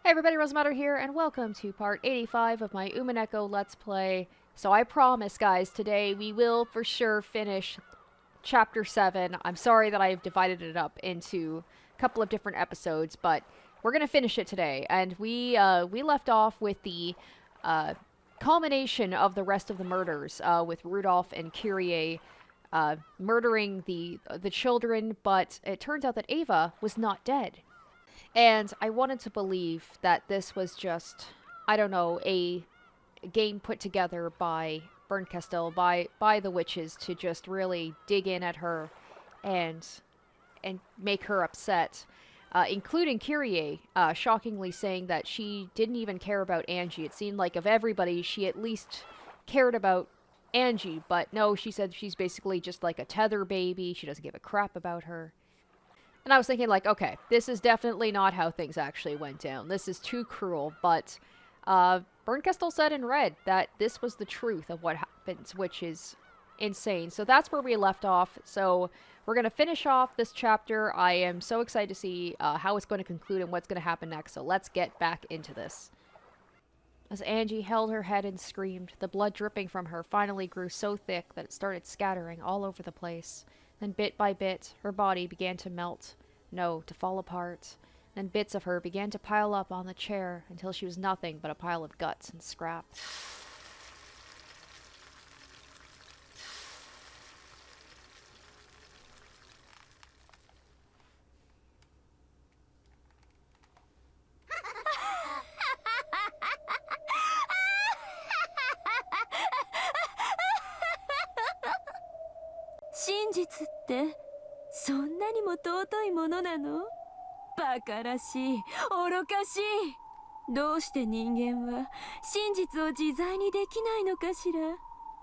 Hey everybody, Rosematter here, and welcome to part 85 of my Umineko Let's Play. So I promise, guys, today we will for sure finish Chapter 7. I'm sorry that I've divided it up into a couple of different episodes, but we're gonna finish it today. And we left off with the culmination of the rest of the murders, with Rudolph and Kyrie murdering the children, but it turns out that Ava was not dead. And I wanted to believe that this was just, I don't know, a game put together by Bernkastel, by the witches to just really dig in at her and make her upset. Including Kyrie, shockingly saying that she didn't even care about Angie. It seemed like of everybody, she at least cared about Angie, but no, she said she's basically just like a tether baby. She doesn't give a crap about her. And I was thinking, like, okay, this is definitely not how things actually went down. This is too cruel, but Bernkastel said in red that this was the truth of what happened, which is insane. So that's where we left off. So we're going to finish off this chapter. I am so excited to see how it's going to conclude and what's going to happen next. So let's get back into this. As Angie held her head and screamed, the blood dripping from her finally grew so thick that it started scattering all over the place. Then bit by bit, her body began to melt, no, to fall apart. Then bits of her began to pile up on the chair until she was nothing but a pile of guts and scrap.真実ってそんなにも尊いものなの？バカらしい、愚かしい。どうして人間は真実を自在にできないのかしら。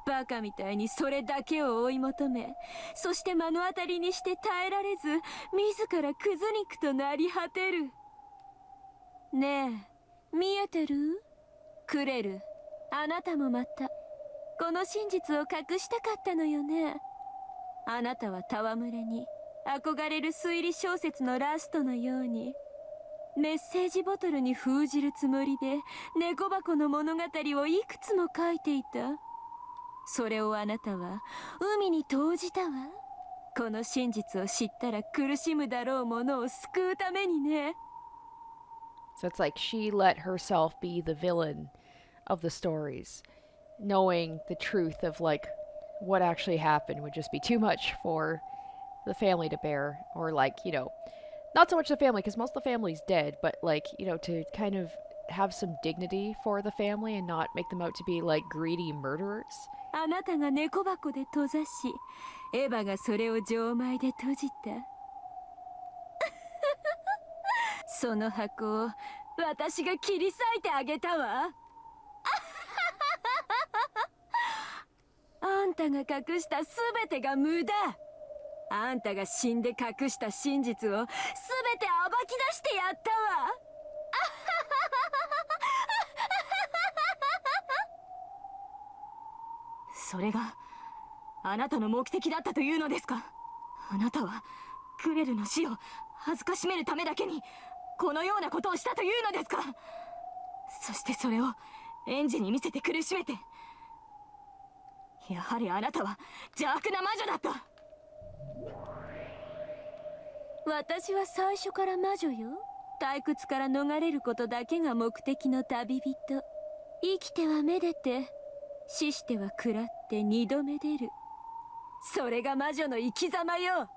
バカみたいにそれだけを追い求め、そして目の当たりにして耐えられず、自らクズ肉となり果てる。ねえ、見えてる？クレル、あなたもまたこの真実を隠したかったのよね。あなたは戯れに憧れる推理小説のラストのようにメッセージボトルに封じるつもりで猫箱の物語をいくつも書いていた。それをあなたは海に投じたわ。この真実を知ったら苦しむだろう者を救うためにね。So it's like she let herself be the villain of the stories, knowing the truth of, like, what actually happened would just be too much for the family to bear. Or, like, not so much the family, because most of the family's dead, but, like, to kind of have some dignity for the family and not make them out to be, like, greedy murderers. あなたが猫箱で閉ざし、エヴァがそれを錠前で閉じた。その箱を私が切り裂いてあげたわ。あんたが隠したすべてが無駄。あんたが死んで隠した真実をすべて暴き出してやったわ。それがあなたの目的だったというのですか？あなたはクレルの死を恥ずかしめるためだけにこのようなことをしたというのですか？そしてそれをエンジに見せて苦しめて、やはりあなたは邪悪な魔女だった。私は最初から魔女よ。退屈から逃れることだけが目的の旅人。生きてはめでて、死しては食らって二度目出る。それが魔女の生き様よ。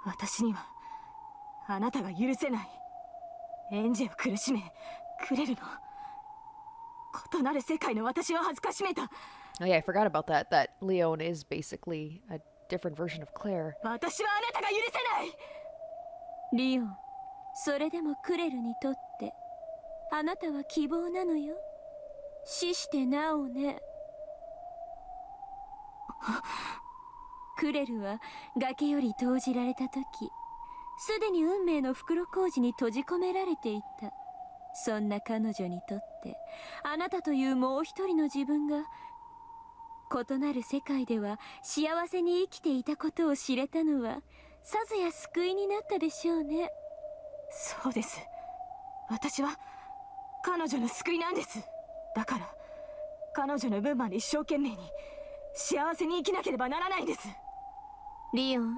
私にはあなたが許せない。エンジェを苦しめ、クレルの異なる世界の私を恥ずかしめた。 Oh yeah, I forgot about that Leon is basically a different version of Claire. 私はあなたが許せない。リオン、それでもクレルにとってあなたは希望なのよ。死してなおね。クレルは崖より投じられた時、すでに運命の袋小路に閉じ込められていた。そんな彼女にとってあなたというもう一人の自分が異なる世界では幸せに生きていたことを知れたのはさぞや救いになったでしょうね。そうです。私は彼女の救いなんです。だから彼女の分まで一生懸命に幸せに生きなければならないんです。リオン、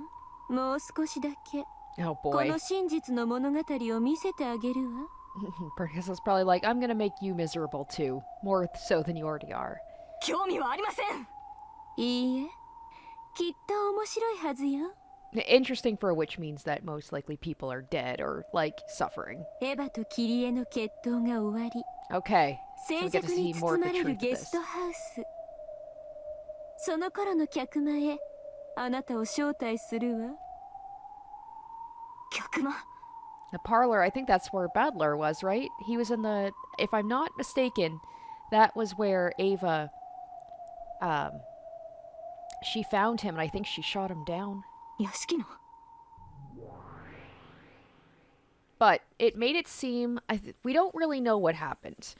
もう少しだけ Oh こ boy. の真実の物語を見せてあげるわ。Bernkastell's probably like, I'm gonna make you miserable too. More so than you already are. 興味はありません。いいえ、きっと面白いはずよ。Interesting for a witch means that most likely people are dead or, like, suffering. エヴァとキリエの決闘が終わり、 Okay, so 静 we get to 寂に see more 包 of ま the れる truth of ゲス this. トハウス。その頃の客間へあなたを招待するわ。客間。 The parlor, I think that's where Badler was, right? He was in the... If I'm not mistaken, that was where Ava... She found him, and I think she shot him down. 屋敷の。 But it made it seem... we don't really know what happened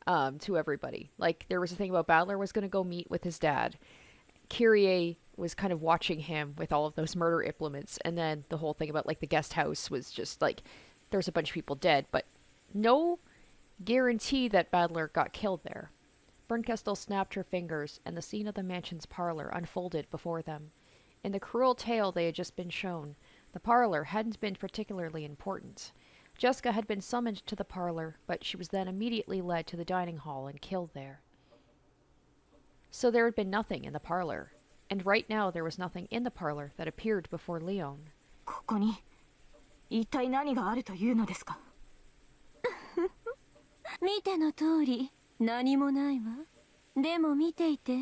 to everybody. Like, there was a thing about Badler was going to go meet with his dad. Kyrie was kind of watching him with all of those murder implements, and then the whole thing about, like, the guest house was just, like, there's a bunch of people dead, but no guarantee that Badler got killed there. Bernkastel snapped her fingers, and the scene of the mansion's parlor unfolded before them. In the cruel tale they had just been shown, the parlor hadn't been particularly important. Jessica had been summoned to the parlor, but she was then immediately led to the dining hall and killed there. So there had been nothing in the parlor, and right now there was nothing in the parlor that appeared before Leon. ここに一体何があるというのですか。見ての通り何もないわ。でも見ていて、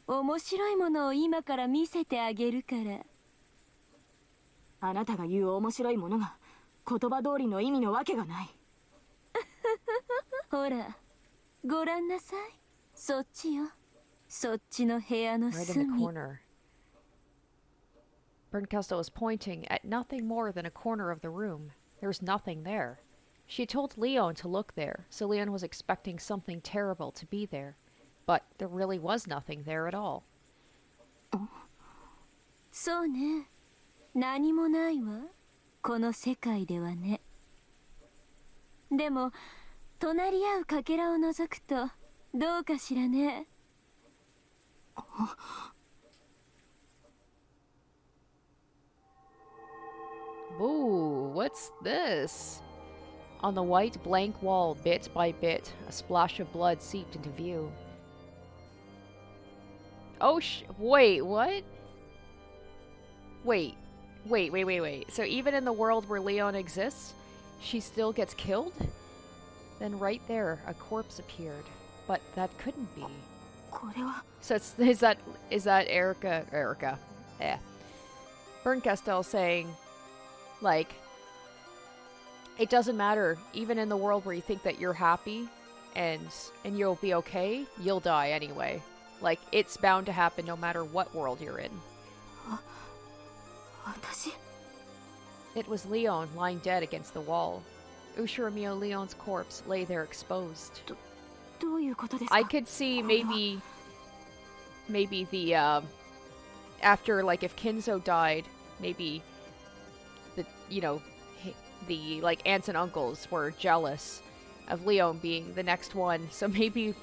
面白いものを今から見せてあげるから。あなたが言う面白いものが言葉通りの意味のわけがない。ほら、ご覧なさい。そっちよ。そっちの部屋の Right in the 隅。 corner. Bernkastel was pointing at nothing more than a corner of the room. There was nothing there. She had told Leon to look there, so Leon was expecting something terrible to be there. But there really was nothing there at all. そうね。何もないわ。この世界ではね。でも、隣り合うかけらを除くと、どうかしらね。Ooh, what's this? On the white blank wall, bit by bit, a splash of blood seeped into view. Oh wait, what? Wait. So even in the world where Leon exists, she still gets killed? Then right there, a corpse appeared. But that couldn't be. これは。 So is that Erica? Yeah. Bernkastel saying, like, it doesn't matter, even in the world where you think that you're happy and you'll be okay, you'll die anyway. Like, it's bound to happen no matter what world you're in. 私。 It was Leon lying dead against the wall. Ushiramio Leon's corpse lay there exposed. どういうことですか。 I could see maybe the after, like, if Kinzo died, maybe the like aunts and uncles were jealous of Leon being the next one, so maybe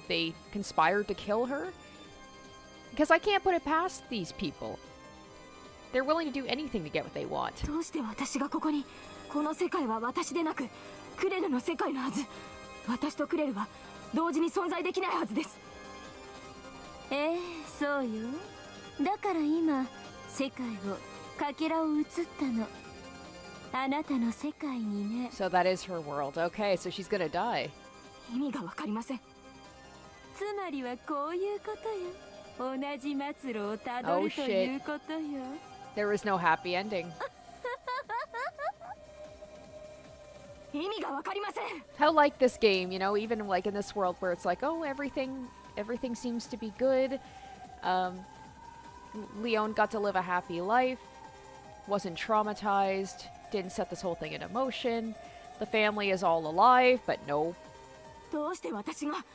they conspired to kill her? Because I can't put it past these people. They're willing to do anything to get what they want. どうして私がここに。この世界は私でなくクレルの世界のはず。私とクレルは同時に存在できないはずです。そうよ。だから今世界をかけらを移ったの。あなたの世界にね。 So that is her world. Okay, so she's gonna die. 意味がわかりません。つまりはこういうことよ。同じ末路をたどるということよ。There was no happy ending. 意味がわかりません。 How like this game, you know, even like in this world where it's like, oh, everything seems to be good. Leon got to live a happy life, wasn't traumatized, didn't set this whole thing in motion. The family is all alive, but no. どうして私が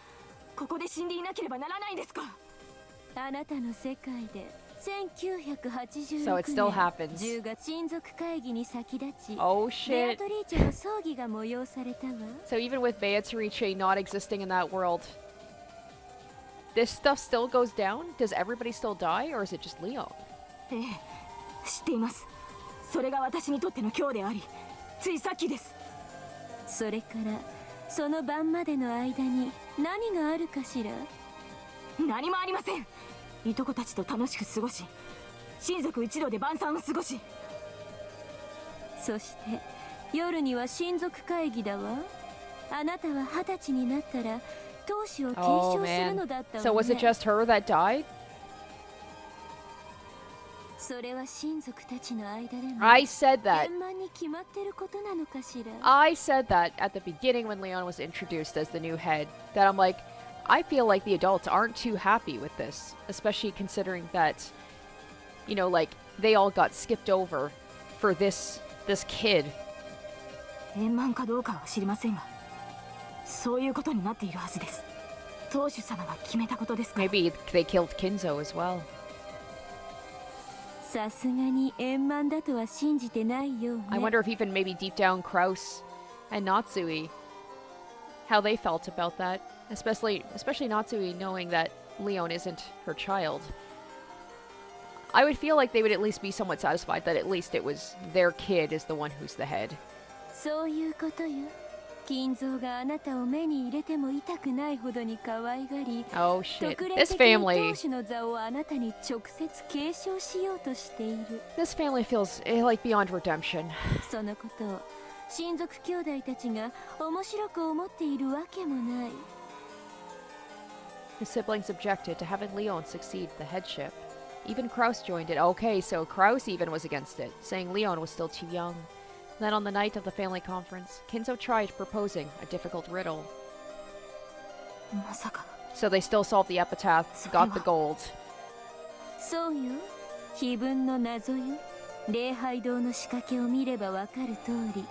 ここで死んでいなければならないんですか。あなたの世界で So it still happens. 10月親族会議に先立ち Oh ベア shit. トリーチェの葬儀が催されたわ。 So even with Beatrice not existing in that world, this stuff still goes down? Does everybody still die, or is it just Leon? ええ、知っています。それが私にとっての今日であり、ついさっきです。それからその晩までの間に何があるかしら。何もありません。いとこたちと楽しく過ごし、親族一同で晩餐を過ごし、そして夜には親族会議だわ。あなたは20歳になったら当主を継 Oh 承するの man. だったわ So was it ね。 just her that died? それは親族たちの間でも I said that. 円満に決まってることなのかしら。 I said that at the beginning when Leon was introduced as the new head. That I'm like, I feel like the adults aren't too happy with this, especially considering that, you know, like they all got skipped over for this kid. 円満かどうかは知りませんが、そういうことになっているはずです。当主様が決めたことですから。 Maybe they killed Kinzo as well. さすがに円満だとは信じてないようね。 I wonder if even maybe deep down Kraus and Natsui, how they felt about that, especially Natsui knowing that Leon isn't her child. I would feel like they would at least be somewhat satisfied that at least it was their kid is the one who's the head. そういうことよ。金蔵があなたを目に入れても痛くないほどに可愛がり、 Oh shit. 特例 This 的に family, 当主の座をあなたに直接継承しようとしている。 this family feels like beyond redemption. そのことを親族兄弟たちが面白く思っているわけもない。 The siblings objected to having Leon succeed the headship. Even Kraus joined it. Okay, so Kraus even was against it, saying Leon was still too young. Then on the night of the family conference, Kinzo tried proposing a difficult riddle. まさか。 So they still solved the epitaph, got the gold. そうよ。碑文の謎よ。礼拝堂の仕掛けを見ればわかる通り、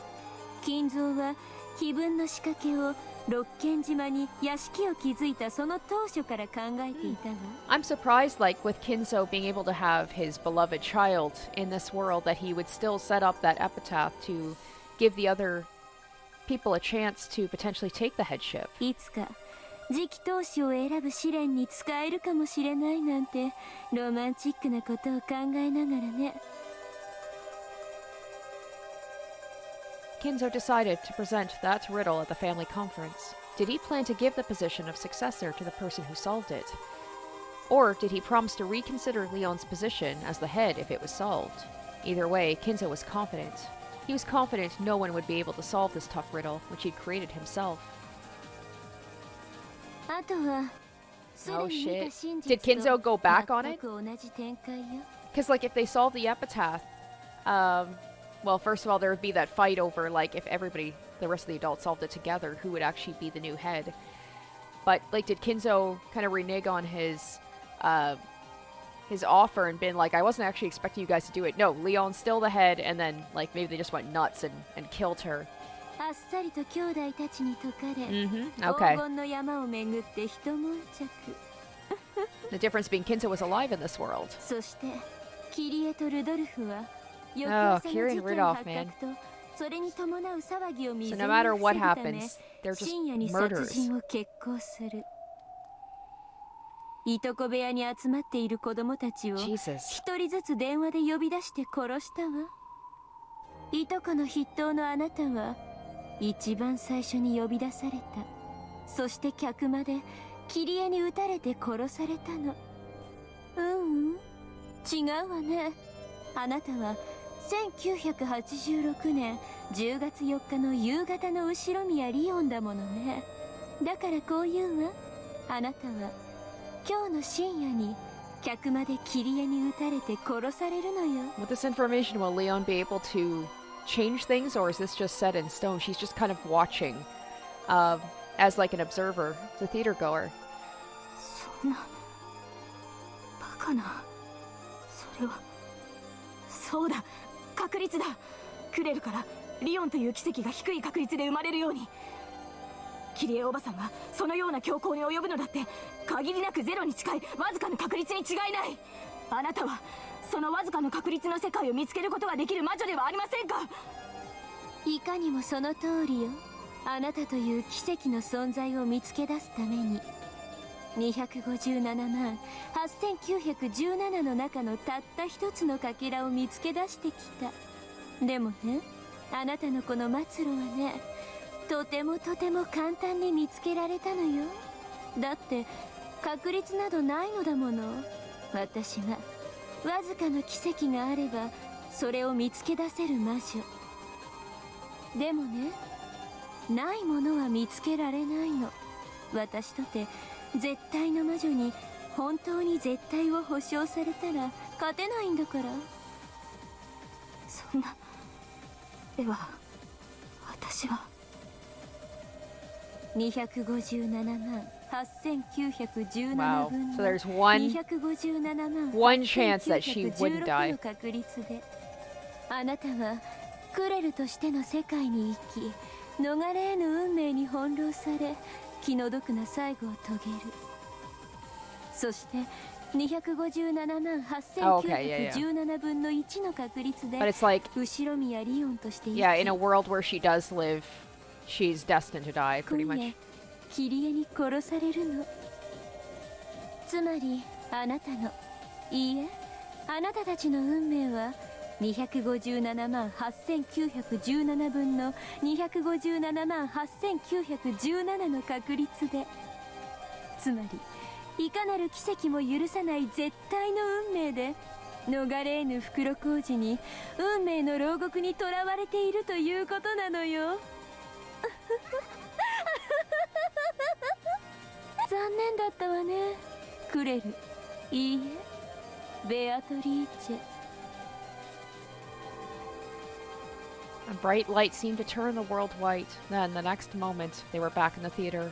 金蔵は碑文の仕掛けを六軒島に屋敷を築いたその当初から考えていたわ。 I'm surprised, like, with Kinzo being able to have his beloved child in this world, that he would still set up that epitaph to give the other people a chance to potentially take the headship. いつか次期当主を選ぶ試練に使えるかもしれないなんてロマンチックなことを考えながらね。 Kinzo decided to present that riddle at the family conference. Did he plan to give the position of successor to the person who solved it? Or did he promise to reconsider Leon's position as the head if it was solved? Either way, Kinzo was confident. He was confident no one would be able to solve this tough riddle, which he'd created himself. あとはすで Oh に見た shit. 真 Did 実 Kinzo と go back on 全 it? く同じ展開よ。 Because, like, if they solve the epitaph, well, first of all, there would be that fight over, like, if everybody, the rest of the adults solved it together, who would actually be the new head. But, like, did Kinzo kind of renege on his offer and been like, I wasn't actually expecting you guys to do it. No, Leon's still the head, and then, like, maybe they just went nuts and killed her. あっさりと兄弟たちに解かれ、 Okay. 黄金の山を巡って一悶着。 The difference being Kinzo was alive in this world. そしてキリエとルドルフは翌 Oh, 朝の Kiri 事 and 件 Rudolph, 発 man. 覚とそれに伴う騒ぎを未 So 然 no matter に what 防ぐため happens, they're just 深夜に殺 murders. 人を決行する。いとこ部屋に集まっている子供たちを Jesus. 一人ずつ電話で呼び出して殺したわ。いとこの筆頭のあなたは一番最初に呼び出された。そして客間でキリエに撃たれて殺されたの。違うわね。あなたは1986年10月4日の夕方の後ろ宮リオンだものね。だからこう言うわ。あなたは今日の深夜に客間でキリエに撃たれて殺されるのよ。 With this information, will Leon be able to change things, or is this just set in stone? She's just kind of watching, as like an observer, the theater goer. そんなバカな。それはそうだ、確率だ。クレルからリオンという奇跡が低い確率で生まれるように。キリエおばさんがそのような強行に及ぶのだって限りなくゼロに近いわずかな確率に違いない。あなたはそのわずかの確率の世界を見つけることができる魔女ではありませんか。いかにもその通りよ。あなたという奇跡の存在を見つけ出すために257万8917の中のたった一つのかけらを見つけ出してきた。でもね、あなたのこの末路はね、とてもとても簡単に見つけられたのよ。だって確率などないのだもの。私はわずかの奇跡があればそれを見つけ出せる魔女。でもね、ないものは見つけられないの。私とて絶対の魔女に本当に絶対を保証されたら勝てないんだから。そんな。では私は257万8917 Wow. 分 So の there's one 257万 chance that she wouldn't 8916 die. の確率であなたはクレルとしての世界に生き、逃れ得ぬ運命に翻弄され気の毒な最後を遂げる。そして257万 8917 分の1の確率で But it's like, 後ろ宮リオンとして生き、 yeah, in a world where she does live, she's destined to die, pretty 今 much. 夜キリエに殺されるの。つまりあなたの、いいえ、あなたたちの運命は257万8917分の257万8917の確率で、つまりいかなる奇跡も許さない絶対の運命で逃れ得ぬ袋小路に運命の牢獄に囚われているということなのよ。残念だったわね、クレル。いいえ、ベアトリーチェ。A bright light seemed to turn the world white. Then, the next moment, they were back in the theater.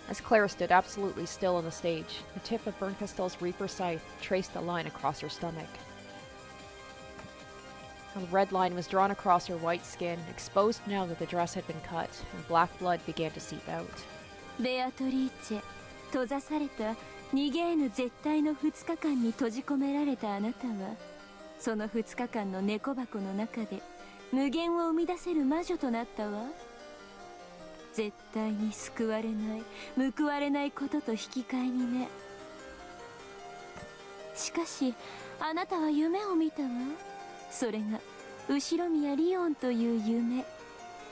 As Claire stood absolutely still on the stage, the tip of Berncastel's Reaper scythe traced a line across her stomach. A red line was drawn across her white skin, exposed now that the dress had been cut, and black blood began to seep out. ベアトリーチェ、閉ざされた逃げ得ぬ絶対の2日間に閉じ込められたあなたは、その2日間の猫箱の中で無限を生み出せる魔女となったわ。絶対に救われない、報われないことと引き換えにね。しかしあなたは夢を見たわ。それが後ろ宮リオンという夢。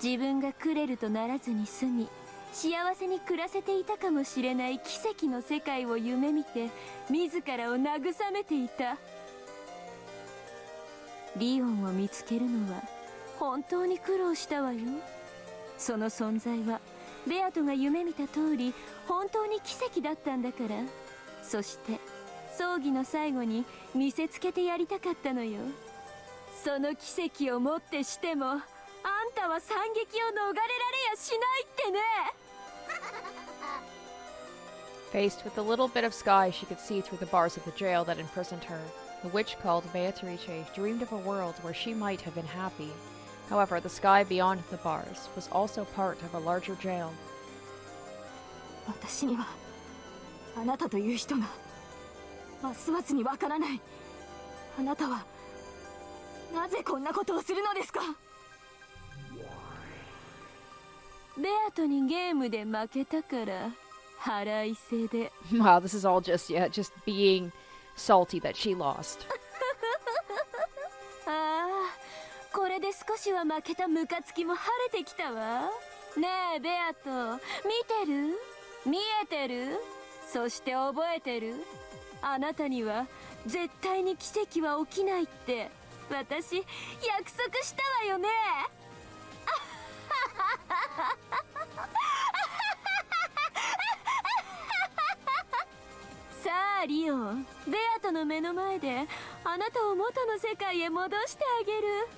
自分がクレルとならずに済み幸せに暮らせていたかもしれない奇跡の世界を夢見て自らを慰めていた。リオンを見つけるのは本当に苦労したわよ。その存在はベアトが夢見た通り本当に奇跡だったんだから。そして葬儀の最後に見せつけてやりたかったのよ。その奇跡をもってしてもあんたは惨劇を逃れられやしないってね。Faced with the little bit of sky she could see through the bars of the jail that imprisoned her, the witch called Beatrice dreamed of a world where she might have been happy. However, the sky beyond the bars was also part of a larger jail. 私にはあなたという人がますますにわからない。あなたはなぜこんなことをするのですか。ベアトにゲームで負けたから腹いせで。Wow, this is all just being salty that she lost. ああ、これで少しは負けたムカつきも晴れてきたわ。ねえベアト、見てる？見えてる？そして覚えてる？あなたには絶対に奇跡は起きないって私約束したわよね。さあリオン、ベアトの目の前であなたを元の世界へ戻してあげる。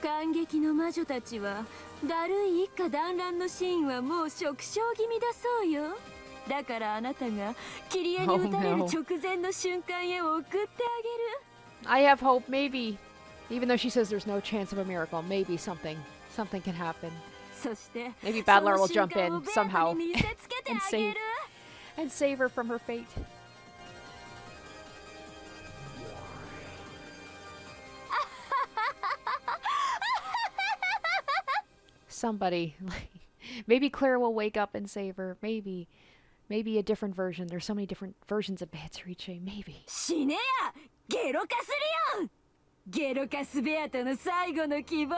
感激の魔女たちはだるい一家団らんのシーンはもう縮小気味だそうよ。だからあなたがキリエに撃たれる直前の瞬間へ送ってあげる。I have hope, maybe. Even though she says there's no chance of a miracle, maybe something can happen. そして Maybe Battler will その jump 瞬間 in をベアト somehow に見せつけて and あげる。save her from her fate. somebody. Maybe Claire will wake up and save her. Maybe. Maybe a different version. There's so many different versions of Bittersweet. Maybe. 死ねやゲロ化するよゲロ化スベアとの最後の希望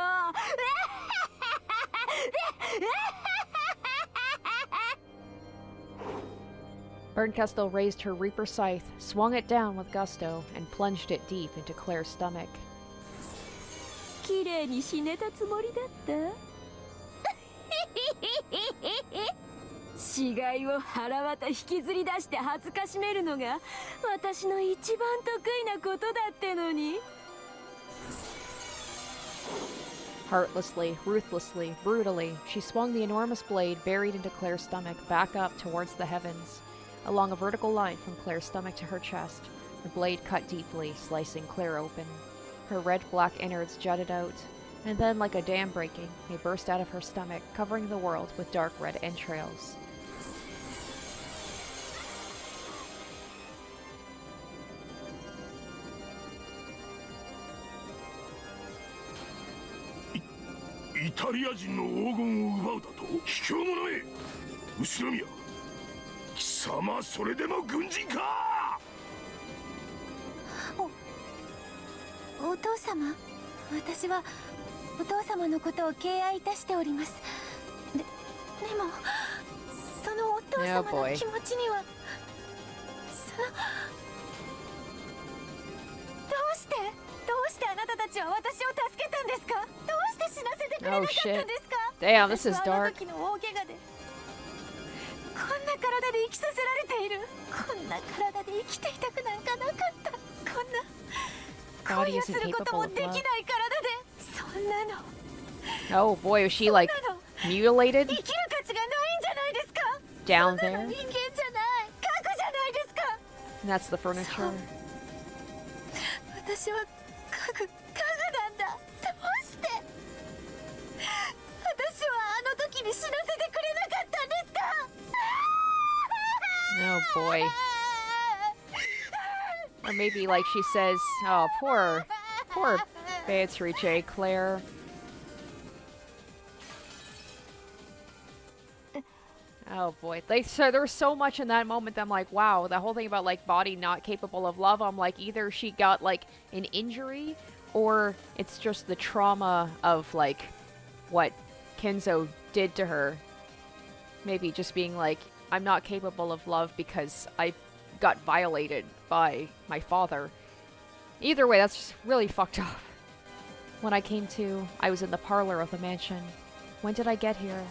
Bernkastel raised her Reaper scythe, swung it down with gusto, and plunged it deep into Claire's stomach. 綺麗に死ねたつもりだった死骸を腹渡引きずり出して恥ずかしめるのが私の一番得意なことだってのに Heartlessly, ruthlessly, brutally, she swung the enormous blade buried into Claire's stomach back up towards the heavens. Along a vertical line from Claire's stomach to her chest, the blade cut deeply, slicing Claire open. Her red-black innards jutted out, and then, like a dam breaking, they burst out of her stomach, covering the world with dark red entrails.お父様私はお父様のことを敬愛いたしておりますでもそのお父様の気持ちにはそのどうしてあなたたちは私を助けたんですかどうして死なせてくれなかったんですか Damn, this is dark. こんな体で生きさせられているこんな体で生きていたくなんかなかったこんな Body isn't capable of love. そんなの Oh boy, was she like mutilated? 生きる価値がないんじゃないですか Down そんな there? の人間じゃない核じゃないですか And that's the furniture. 私は家具なんだどうして私はあの時に死なせてくれなかったんですか Oh boy. Or maybe like she says, oh poor Beatrice, Claire. Oh boy. So there was so much in that moment that I'm like, wow, the whole thing about like body not capable of love, I'm like either she got like an injury or it's just the trauma of like what Kenzo did to her. Maybe just being like, I'm not capable of love because I got violated by my father. Either way, that's just really fucked up. When I came to, I was in the parlor of the mansion. When did I get here?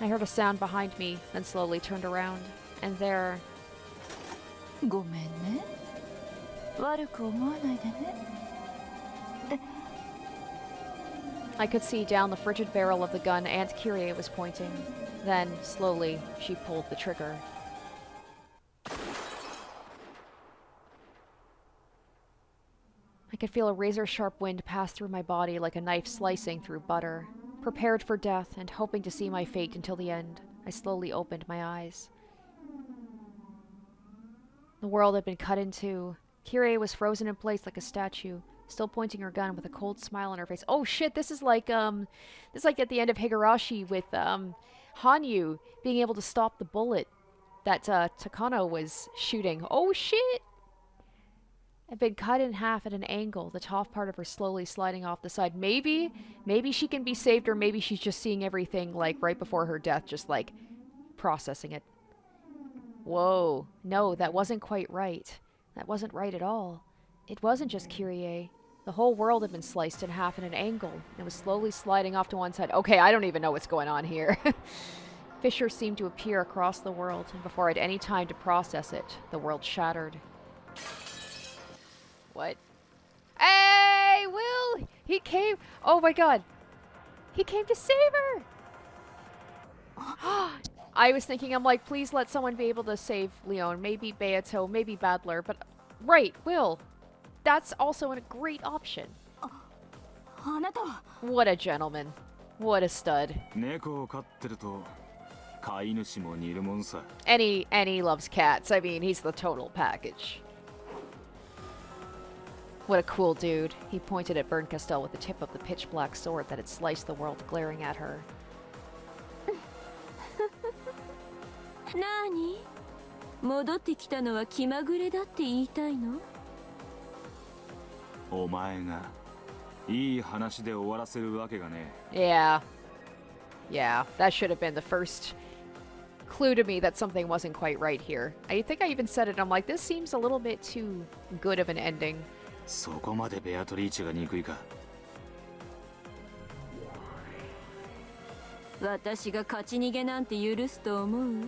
I heard a sound behind me, then slowly turned around, and there... ごめんね悪く思わないでね I could see down the frigid barrel of the gun Aunt Kyrie was pointing. Then, slowly, she pulled the trigger. I could feel a razor-sharp wind pass through my body like a knife slicing through butter. Prepared for death and hoping to see my fate until the end, I slowly opened my eyes. The world had been cut in two. Kyrie was frozen in place like a statue, still pointing her gun with a cold smile on her face. Oh shit, this is like at the end of Higurashi with Hanyu being able to stop the bullet that Takano was shooting. Oh shit! Had been cut in half at an angle, the top part of her slowly sliding off the side. Maybe she can be saved, or maybe she's just seeing everything like right before her death, just like processing it. Whoa, no, that wasn't quite right. That wasn't right at all. It wasn't just Kyrie. The whole world had been sliced in half at an angle, and it was slowly sliding off to one side. Okay, I don't even know what's going on here. Fissures seemed to appear across the world, and before I had any time to process it, the world shattered. What? Hey, Will! He came! Oh my god! He came to save her! I was thinking, I'm like, please let someone be able to save Leon. Maybe Beato, maybe Badler, but... Right, Will! That's also a great option. What a gentleman. What a stud. And he loves cats. I mean, he's the total package. What a cool dude. He pointed at Berncastel with the tip of the pitch-black sword that had sliced the world, glaring at her. なに戻ってきたのは気まぐれだって言いたいの？お前がいい話で終わらせるわけがね。 Yeah. Yeah, that should have been the first clue to me that something wasn't quite right here. I think I even said it, I'm like, this seems a little bit too good of an ending. そこまでベアトリーチェが憎いか。私が勝ち逃げなんて許すと思う？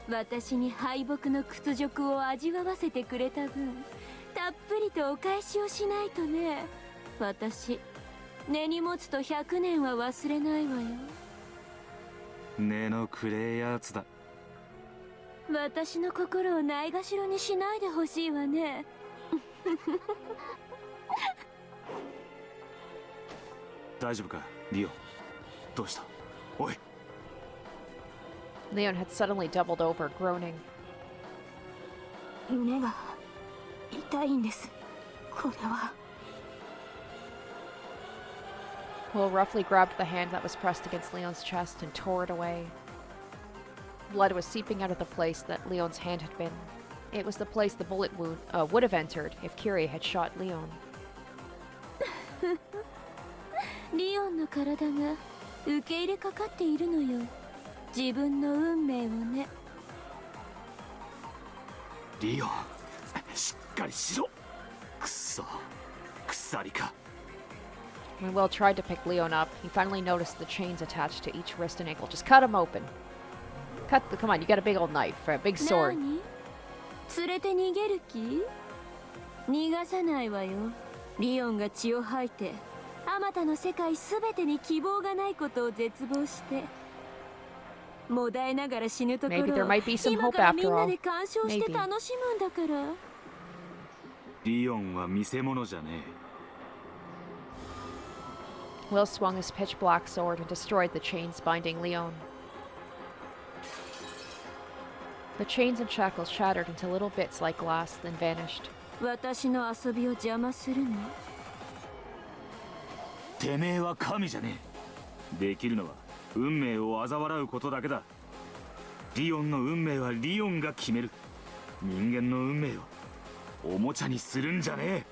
私に敗北の屈辱を味わわせてくれた分、たっぷりとお返しをしないとね。私、根に持つと100年は忘れないわよ。根のくれえやつだ。私の心をないがしろにしないでほしいわね。大丈夫か、リオン。どうした？おい。 Leon had suddenly doubled over, groaning. 胸が痛いんです。これは。Will roughly grabbed the hand that was pressed against Leon's chest and tore it away. Blood was seeping out of the place that Leon's hand had been. It was the place the bullet wound would have entered if Kyrie had shot Leon. リオンの体が受け入れかかっているのよ。自分の運命をね。リオン、しっかりしろ。くそ、鎖か。 When Will tried to pick Leon up, he finally noticed the chains attached to each wrist and ankle. Just cut him open. Come on, you got a big old knife, a big sword. 何？連れて逃げる気？逃がさないわよ。リオンが血を吐いて、あまたの世界すべてに希望がないことを絶望して。もだえながら死ぬところを Maybe there might be some 今 hope からみ after んな all. で鑑賞して楽しむんだから。リオンは見せ物じゃね Will swung his pitch black sword and destroyed the chains binding Leon. The chains and shackles shattered into little bits like glass, then vanished. 私の遊びを邪魔するの？え。てめえは神じゃねえ。できるのは運命を嘲笑うことだけだ。リオンの運命はリオンが決める。人間の運命をおもちゃにするんじゃねえ。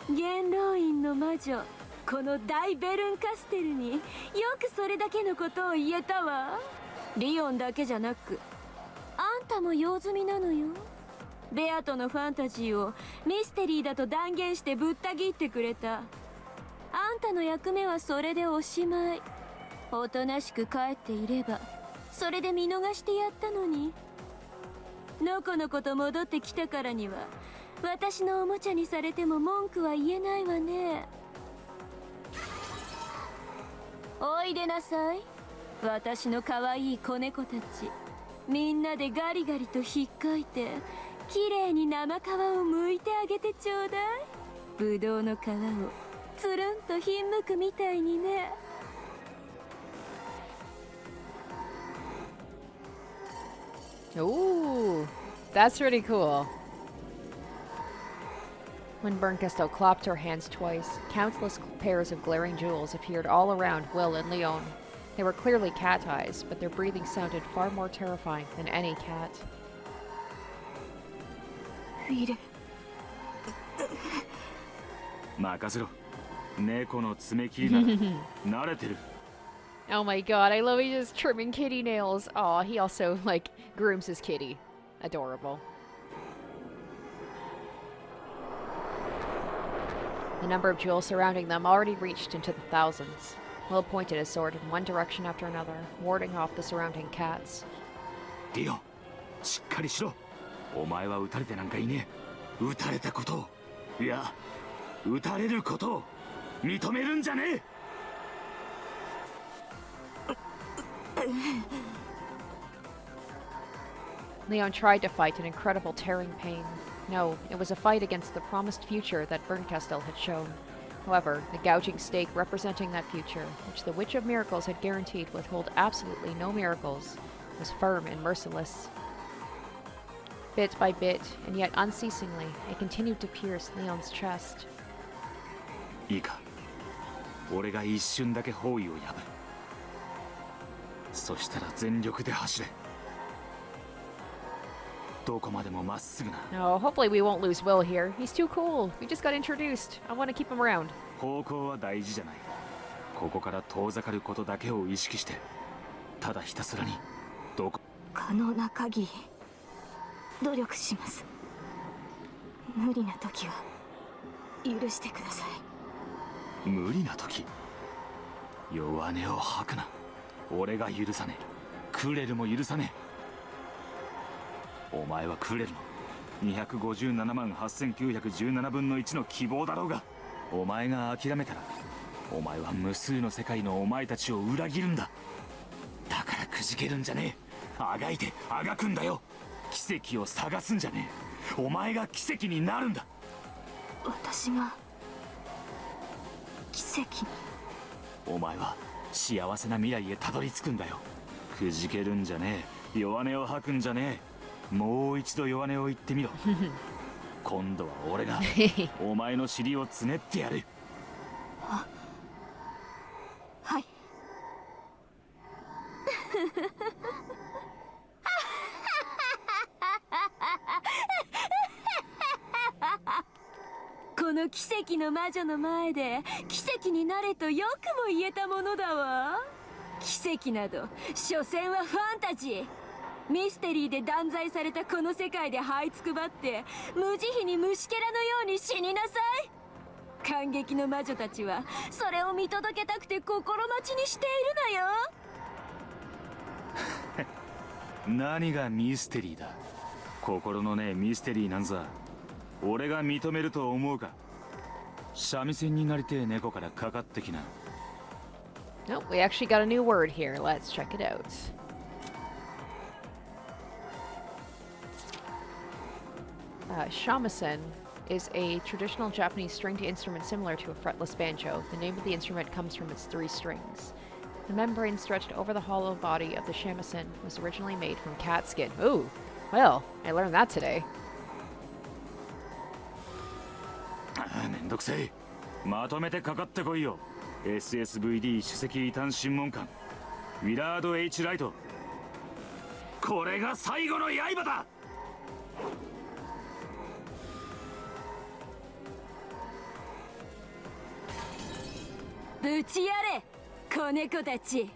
元老院の魔女、この大ベルンカステルによくそれだけのことを言えたわ。リオンだけじゃなくあんたも用済みなのよ。ベアとのファンタジーをミステリーだと断言してぶった切ってくれた。あんたの役目はそれでおしまい。おとなしく帰っていればそれで見逃してやったのに。のこのこと戻ってきたからには私のおもちゃにされても文句は言えないわね。おいでなさい、私の可愛い子猫たち。みんなでガリガリとひっかいてきれいに生皮を剥いてあげてちょうだい。ぶどうの皮をつるんとひんむくみたいにね。Ooh, that's pretty cool. When Berncastel clapped her hands twice, countless pairs of glaring jewels appeared all around Will and Leon. They were clearly cat eyes, but their breathing sounded far more terrifying than any cat. フィル、任せろ。猫の爪切りなら慣れてる。 Oh my god, I love he just trimming kitty nails. Aw, he also, like, grooms his kitty. Adorable. The number of jewels surrounding them already reached into the thousands. Will pointed his sword in one direction after another, warding off the surrounding cats. リオン、しっかりしろ。お前は撃たれてなんかいねえ。撃たれたことを、いや、撃たれることを認めるんじゃねえ。Leon tried to fight an incredible tearing pain. No, it was a fight against the promised future that Berncastel had shown. However, the gouging stake representing that future, which the Witch of Miracles had guaranteed would hold absolutely no miracles, was firm and merciless. Bit by bit, and yet unceasingly, it continued to pierce Leon's chest. いいか、俺が一瞬だけ包囲を破る。そしたら全力で走れ。どこまでもまっすぐな。 Oh, hopefully we won't lose Will here. He's too cool. We just got introduced. I want to keep him around. 方向は大事じゃない。ここから遠ざかることだけを意識して、ただひたすらにどこ可能な限り努力します。無理な時は許してください。無理な時、弱音を吐くな。俺が許さねえ。クレルも許さねえ。お前はクレルの257万8917分の1の希望だろうが、お前が諦めたら、お前は無数の世界のお前たちを裏切るんだ。だからくじけるんじゃねえ。あがいてあがくんだよ。奇跡を探すんじゃねえ。お前が奇跡になるんだ。私が奇跡に。お前は幸せな未来へたどり着くんだよ。くじけるんじゃねえ。弱音を吐くんじゃねえ。もう一度弱音を言ってみろ。今度は俺がお前の尻をつねってやる。はい。この奇跡の魔女の前で奇跡になれとよくも言えたものだわ。奇跡など所詮はファンタジー。ミステリーで断罪されたこの世界で這いつくばって無慈悲に虫けらのように死になさい。感激の魔女たちはそれを見届けたくて心待ちにしているのよ。何がミステリーだ。心のねえミステリーなんざ俺が認めると思うか。三味線になりてえ猫からかかってきな。 Nope, we actually got a new word here. Let's check it out. Shamisen is a traditional Japanese stringed instrument similar to a fretless banjo. The name of the instrument comes from its 3 strings. The membrane stretched over the hollow body of the shamisen was originally made from cat skin. Ooh, well, I learned that today. めんどくせえ。まとめてかかってこいよ。SSVD 首席異端審問官ウィラード H ライト。これが最後の刃だ。ぶちやれ子猫たち。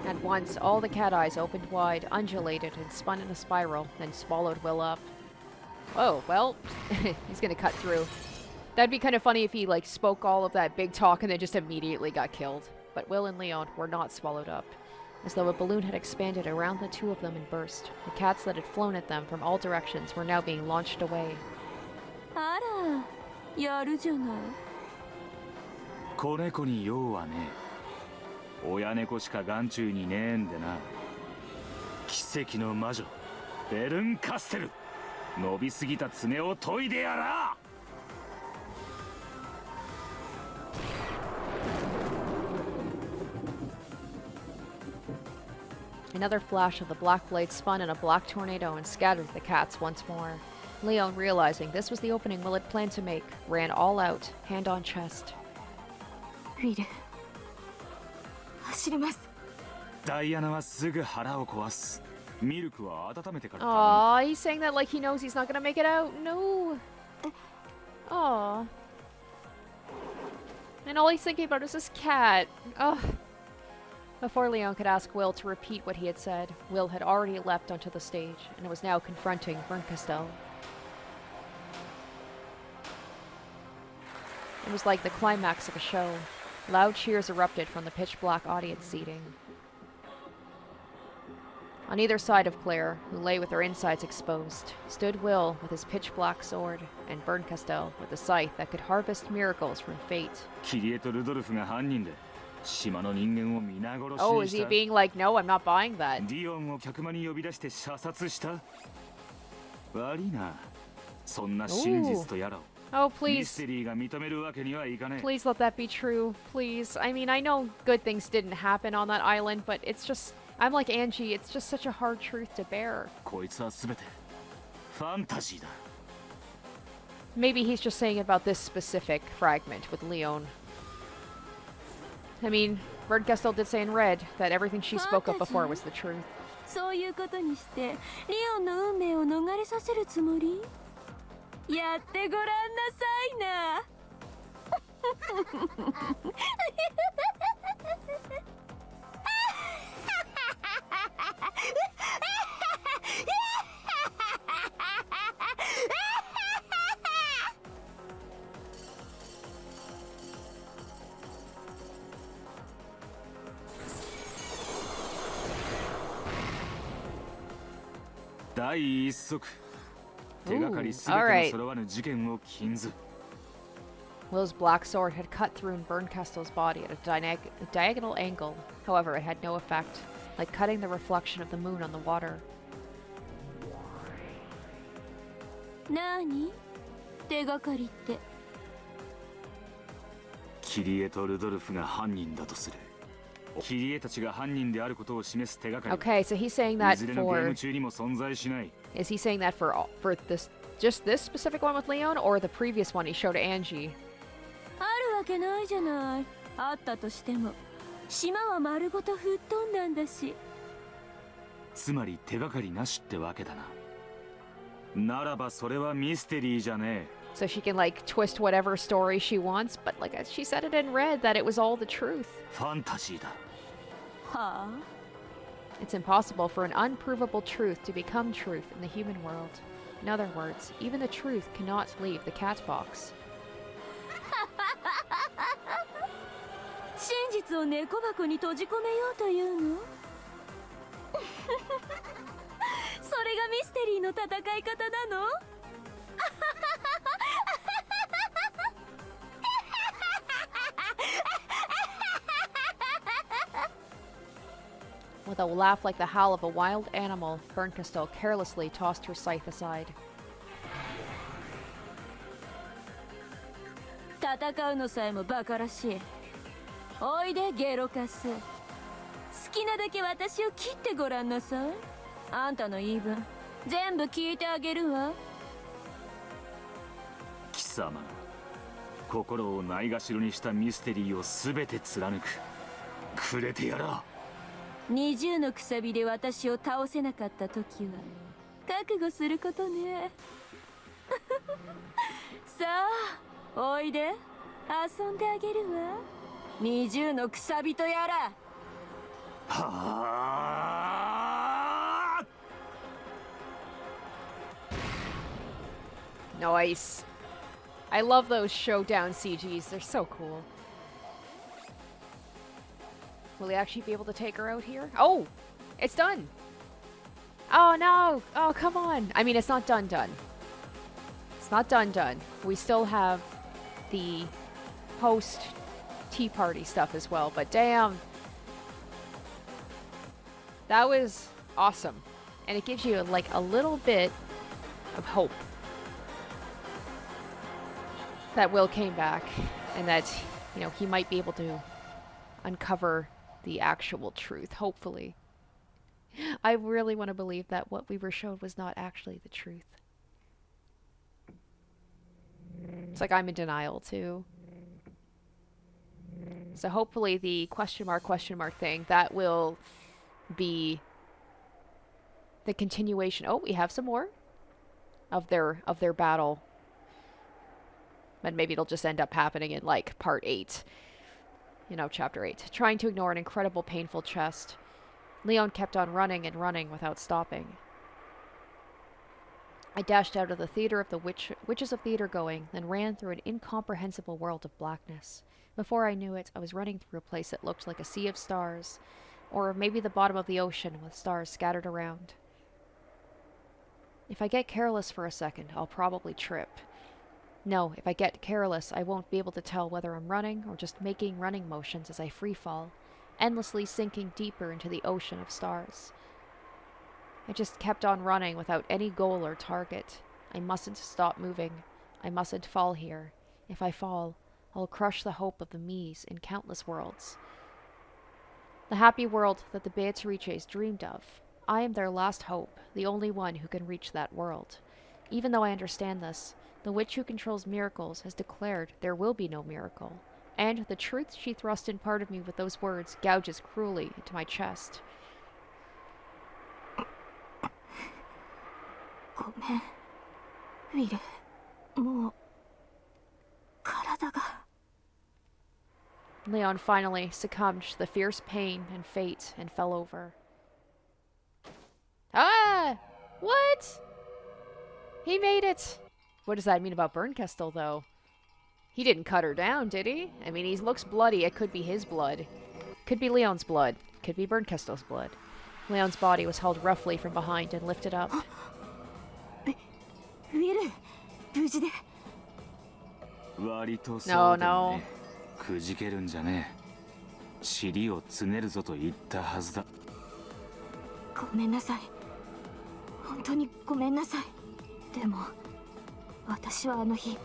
At once, all the cat eyes opened wide, undulated, and spun in a spiral, then swallowed Will up. Oh, well, he's gonna cut through. That'd be kind of funny if he, like, spoke all of that big talk and then just immediately got killed. But Will and Leon were not swallowed up. As though a balloon had expanded around the two of them and burst. The cats that had flown at them from all directions were now being launched away. あら、やるじゃない。子猫に用はねえ。親猫しか眼中にねえんでな。奇跡の魔女ベルンカステル。伸びすぎた爪を研いでやら。Another flash of the black blade spun in a black tornado and scattered the cats once more. Leon, realizing this was the opening Will had planned to make, ran all out, hand on chest. ウィル、走ります。ダイアナはすぐ腹を壊す。ミルクは温めてから。Aw, he's saying that like he knows he's not gonna make it out. No. Aw. And all he's thinking about is this cat. Ugh. Before Leon could ask Will to repeat what he had said, Will had already leapt onto the stage and was now confronting Berncastel. It was like the climax of a show. Loud cheers erupted from the pitch-black audience seating. On either side of Claire, who lay with her insides exposed, stood Will with his pitch-black sword, and Berncastel with a scythe that could harvest miracles from fate. キリエとルドルフが犯人で島の人間を皆殺し Oh, に is し he た being like, no, I'm not buying that? ディオンを客間に呼び出して射殺した。悪いな、そんな真実とやらを Oh, ミス please. テリーが認めるわけにはいかねえ。 Please let that be true. Please. I mean, I know good things didn't happen on that island, but it's just... I'm like Angie, it's just such a hard truth to bear. こいつは全てファンタジーだ。 Maybe he's just saying about this specific fragment with Leon. I mean, Bernkastel did say in red that everything she spoke of before was the truth. そういうことにしてリオンの運命を逃れさせるつもり？やってごらんなさいな。第一足、手がかりすべての揃わぬ事件を禁ず。 Will's black sword had cut through Bernkastel's body at a diagonal angle. However, it had no effect, like cutting the reflection of the moon on the water. なに？手がかりって。キリエとルドルフが犯人だとする。キリエたちが犯人であることを示す手がかり。 Okay, so he's saying that いずれのゲー for... ム中にも存在しない。 Is he saying that for this, just this specific one with Leon, or the previous one he showed Angie? あるわけないじゃない。あったとしても島は丸ごと吹っ飛んだんだし。つまり手がかりなしってわけだな。ならばそれはミステリーじゃねえ。 So she can like twist whatever story she wants, but like she said it in red that it was all the truth. ファンタジーだ。はあ？ It's impossible for an unprovable truth to become truth in the human world. In other words, even the truth cannot leave the CATBOX. 真実を猫箱に閉じ込めようというの？それがミステリーの戦い方なの？ With a laugh like the howl of a wild animal, Bernkastel carelessly tossed her scythe aside. 戦うのさえもバカらしい。おいでゲロカス。好きなだけ私を切ってごらんなさい。あんたの言い分全部聞いてあげるわ。貴様、心をないがしろにしたミステリーをすべて貫く。くれてやらう。 20のくさびで私を倒せなかった時は覚悟することね。さあおいで遊んであげるわ。20のくさびとやら。はあ。 Nice. I love those showdown CGs. They're so cool. Will he actually be able to take her out here? Oh! It's done! Oh no! Oh, come on! I mean, it's not done. It's not done. We still have the post-tea party stuff as well, but damn! That was awesome. And it gives you, like, a little bit of hope that Will came back and that, you know, he might be able to uncover the actual truth, hopefully. I really want to believe that what we were showed was not actually the truth. It's like I'm in denial too. So hopefully the question mark thing, that will be the continuation. Oh, we have some more of their battle. But maybe it'll just end up happening in like part 8. You know, chapter 8. Trying to ignore an incredible painful chest, Leon kept on running and running without stopping. I dashed out of the theater of the witches of theater going, then ran through an incomprehensible world of blackness. Before I knew it, I was running through a place that looked like a sea of stars, or maybe the bottom of the ocean with stars scattered around. If I get careless for a second, I'll probably trip. No, if I get careless, I won't be able to tell whether I'm running or just making running motions as I free fall, endlessly sinking deeper into the ocean of stars. I just kept on running without any goal or target. I mustn't stop moving. I mustn't fall here. If I fall, I'll crush the hope of the me's in countless worlds. The happy world that the Beatrices dreamed of. I am their last hope, the only one who can reach that world. Even though I understand this, the witch who controls miracles has declared there will be no miracle, and the truth she thrust in part of me with those words gouges cruelly into my chest. ごめんウィル、もう体が Leon finally succumbed to the fierce pain and fate and fell over. Ah! What? He made it! What does that mean about Bernkastel, though? He didn't cut her down, did he? I mean, he looks bloody. It could be his blood. Could be Leon's blood. Could be Bernkastel's blood. Leon's body was held roughly from behind and lifted up. ウィル、無事で。割とそうだね。 No, no. くじけるんじゃねえ。尻をつねるぞと言ったはずだ。ごめんなさい。本当にごめんなさい。でも私はあの日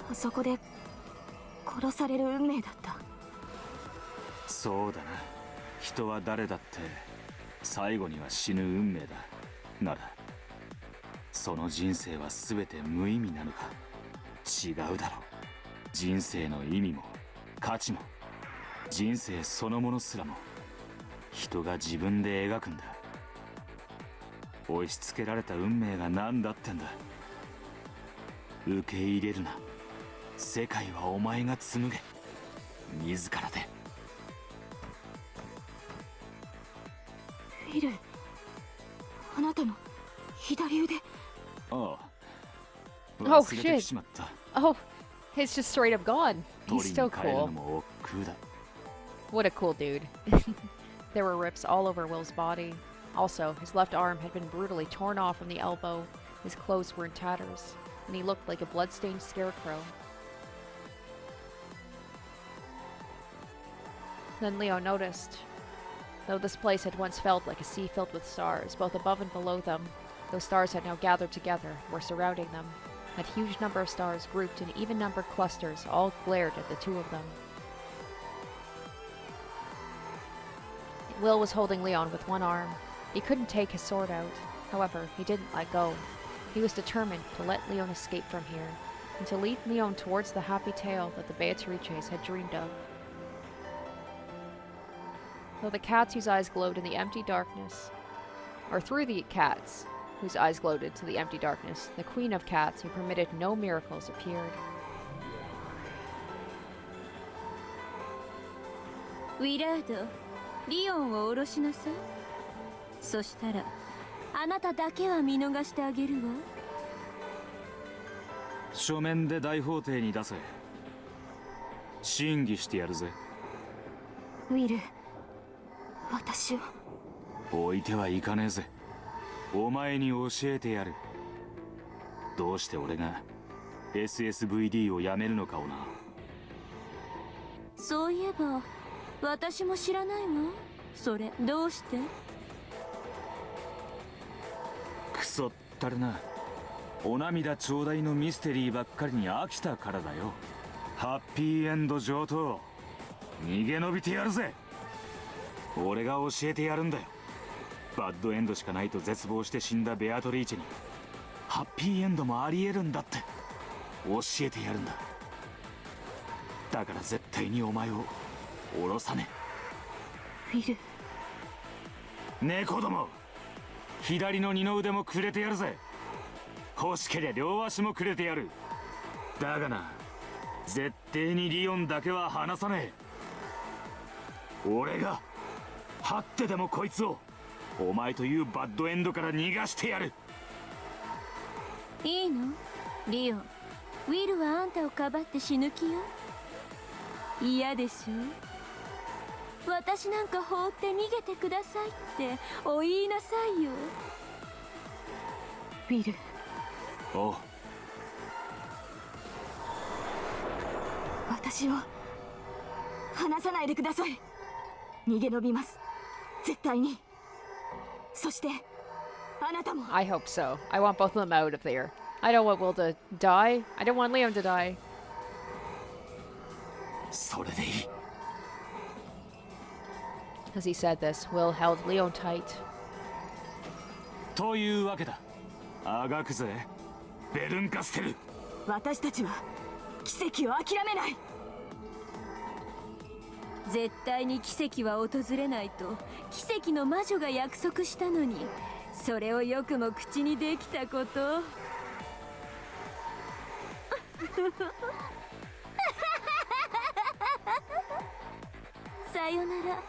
あそこで殺される運命だった。そうだな。人は誰だって最後には死ぬ運命だ。ならその人生は全て無意味なのか。違うだろう。人生の意味も価値も人生そのものすらも人が自分で描くんだ。押し付けられた運命が何だってんだ。受け入れるな。世界はお前が紡げ。自らで。ウィル、あなたの左腕。ああ。 Oh, 忘れて shit. しまった。 Oh, it's just straight up gone. He's 取り still に帰る cool. のも億劫だ。 What a cool dude. There were rips all over Will's body. Also, his left arm had been brutally torn off from the elbow, his clothes were in tatters, and he looked like a blood-stained scarecrow. Then Leo noticed. Though this place had once felt like a sea filled with stars, both above and below them, those stars had now gathered together and were surrounding them. A huge number of stars grouped in even-numbered clusters all glared at the two of them. Will was holding Leon with one arm. He couldn't take his sword out. However, he didn't let go. He was determined to let Leon escape from here, and to lead Leon towards the happy tale that the Beatrices had dreamed of. Though the cats whose eyes glowed in the empty darkness, or through the cats whose eyes glowed into the empty darkness, the queen of cats who permitted no miracles appeared. ウィラード、リオンを下ろしなさい。そしたらあなただけは見逃してあげるわ。書面で大法廷に出せ。審議してやるぜ。ウィル、私を。置いてはいかねえぜ。お前に教えてやる。どうして俺が SSVD をやめるのかをな。そういえば私も知らないわ。それどうして？クソったれな。お涙ちょうだいのミステリーばっかりに飽きたからだよ。ハッピーエンド上等。逃げ延びてやるぜ。俺が教えてやるんだよ。バッドエンドしかないと絶望して死んだベアトリーチェにハッピーエンドもありえるんだって教えてやるんだ。だから絶対にお前を降ろさねウィル。え。猫ども、左の二の腕もくれてやるぜ。欲しけりゃ両足もくれてやる。だがな、絶対にリオンだけは離さねえ。俺が張ってでもこいつをお前というバッドエンドから逃がしてやる。いいの？リオン、ウィルはあんたをかばって死ぬ気よ。嫌でしょ？私なんか放って逃げてくださいってお言いなさいよ。ウィル。おう、私を離さないでください。逃げ延びます、絶対に。そしてあなたも。 I hope so. I want both of them out of there. I don't want Will to die. I don't want Leon to die. それでいい。 As he said this, Will held Leon tight. というわけだ。あがくぜ、ベルンカステル。私たちは奇跡を諦めない。絶対に奇跡は訪れないと奇跡の魔女が約束したのに、それをよくも口にできたこと。さよなら、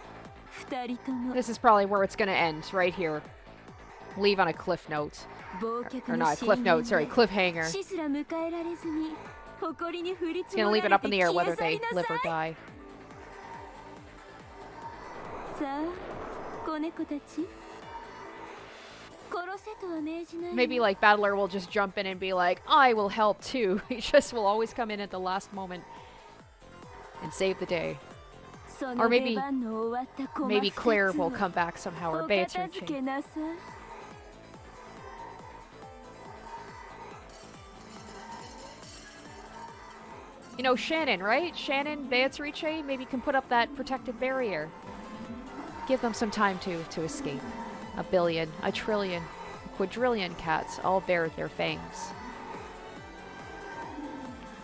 二人とも。 This is probably where it's gonna end, right here. Leave on a cliff note. Or not a cliff note, sorry, cliffhanger. 死すら迎えられずに誇りに降り It's 積 gonna も leave ら it れ up て in the air 消 whether え去 they りな live さ or い。 die. さあ、子猫たち。殺せとは命じない。 Maybe like Battler will just jump in and be like, I will help too. He just will always come in at the last moment and save the day. Or maybe Claire will come back somehow, or Beatrice. You know, Shannon, right? Shannon, Beatrice, maybe can put up that protective barrier. Give them some time to escape. A billion, a trillion, a quadrillion cats all bared their fangs.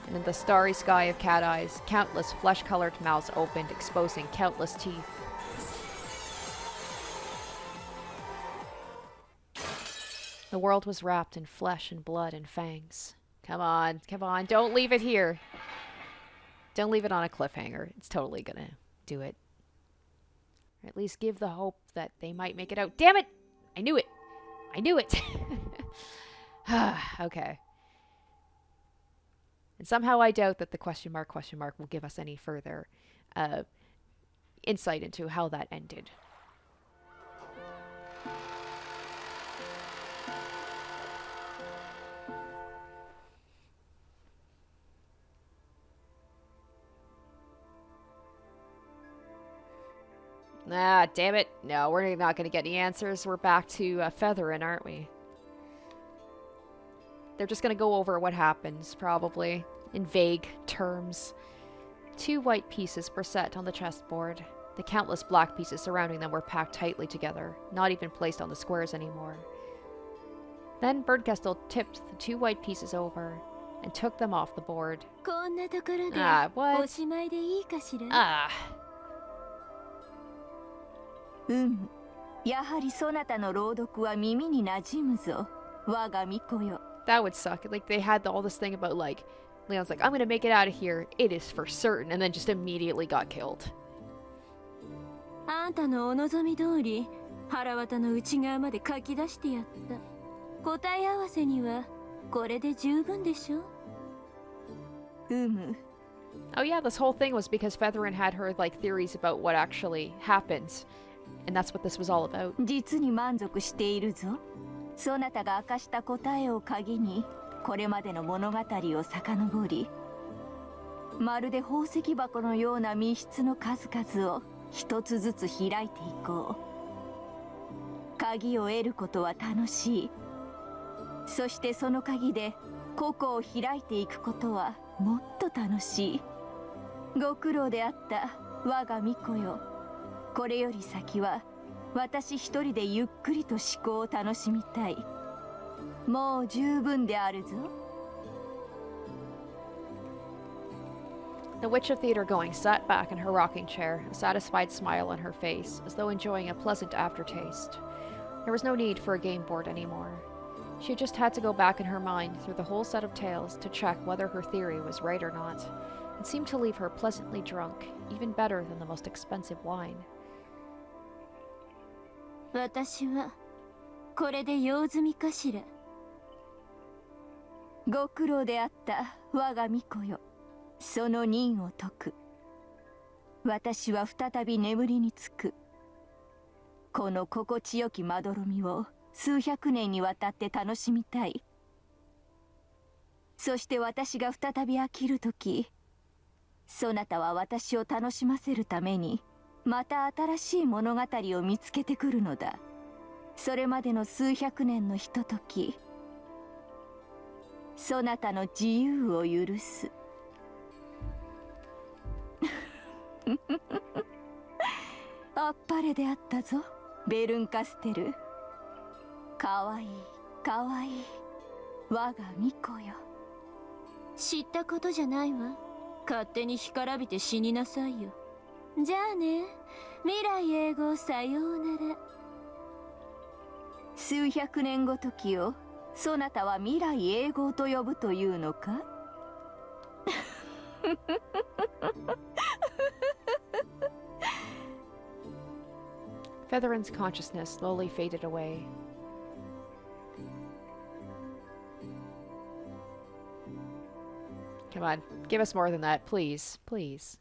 And in the starry sky of cat eyes, countless flesh-colored mouths opened, exposing countless teeth. The world was wrapped in flesh and blood and fangs. Come on, don't leave it here. Don't leave it on a cliffhanger. It's totally gonna do it. Or at least give the hope that they might make it out. Damn it! I knew it! I knew it! Okay. And somehow I doubt that the question mark will give us any further insight into how that ended. Ah, damn it. No, we're not going to get any answers. We're back to Featherin, aren't we? They're just going to go over what happens, probably, in vague terms. 2 white pieces were set on the chessboard. The countless black pieces surrounding them were packed tightly together, not even placed on the squares anymore. Then Birdcastle tipped the 2 white pieces over and took them off the board. Ah, what? Ah. やはりそなたの朗読は耳に馴染むぞ、我が巫女よ。 That would suck. Like, they had all this thing about, like, Leon's like, I'm gonna make it out of here. It is for certain. And then just immediately got killed. あんたのお望み通り、腹渡の内側まで書き出してやった。答え合わせにはこれで十分でしょ。Oh yeah, this whole thing was because Featherin had her, like, theories about what actually happens. And that's what this was all about. 実に満足しているぞ。そなたが明かした答えを鍵に、これまでの物語を遡り、まるで宝石箱のような密室の数々を一つずつ開いていこう。鍵を得ることは楽しい。そしてその鍵で個々を開いていくことはもっと楽しい。ご苦労であった我が巫女よ。これより先は私一人でゆっくりと思考を楽しみたい。もう十分であるぞ。 The Witch of Theater Going sat back in her rocking chair, a satisfied smile on her face, as though enjoying a pleasant aftertaste. There was no need for a game board anymore. She just had to go back in her mind through the whole set of tales to check whether her theory was right or not. It seemed to leave her pleasantly drunk, even better than the most expensive wine. 私はこれで用済みかしら。ご苦労であった我が巫女よ。その任を解く。私は再び眠りにつく。この心地よきまどろみを数百年にわたって楽しみたい。そして私が再び飽きるとき、そなたは私を楽しませるためにまた新しい物語を見つけてくるのだ。それまでの数百年のひととき、そなたの自由を許す。あっぱれであったぞ、ベルンカステル。かわいいかわいい我が巫女よ。知ったことじゃないわ。勝手に干からびて死になさいよ。じゃあね、未来永劫さようなら。数百年ごときをそなたは未来永劫と呼ぶというのか？Featherin's consciousness slowly faded away. Come on, give us more than that, please, please.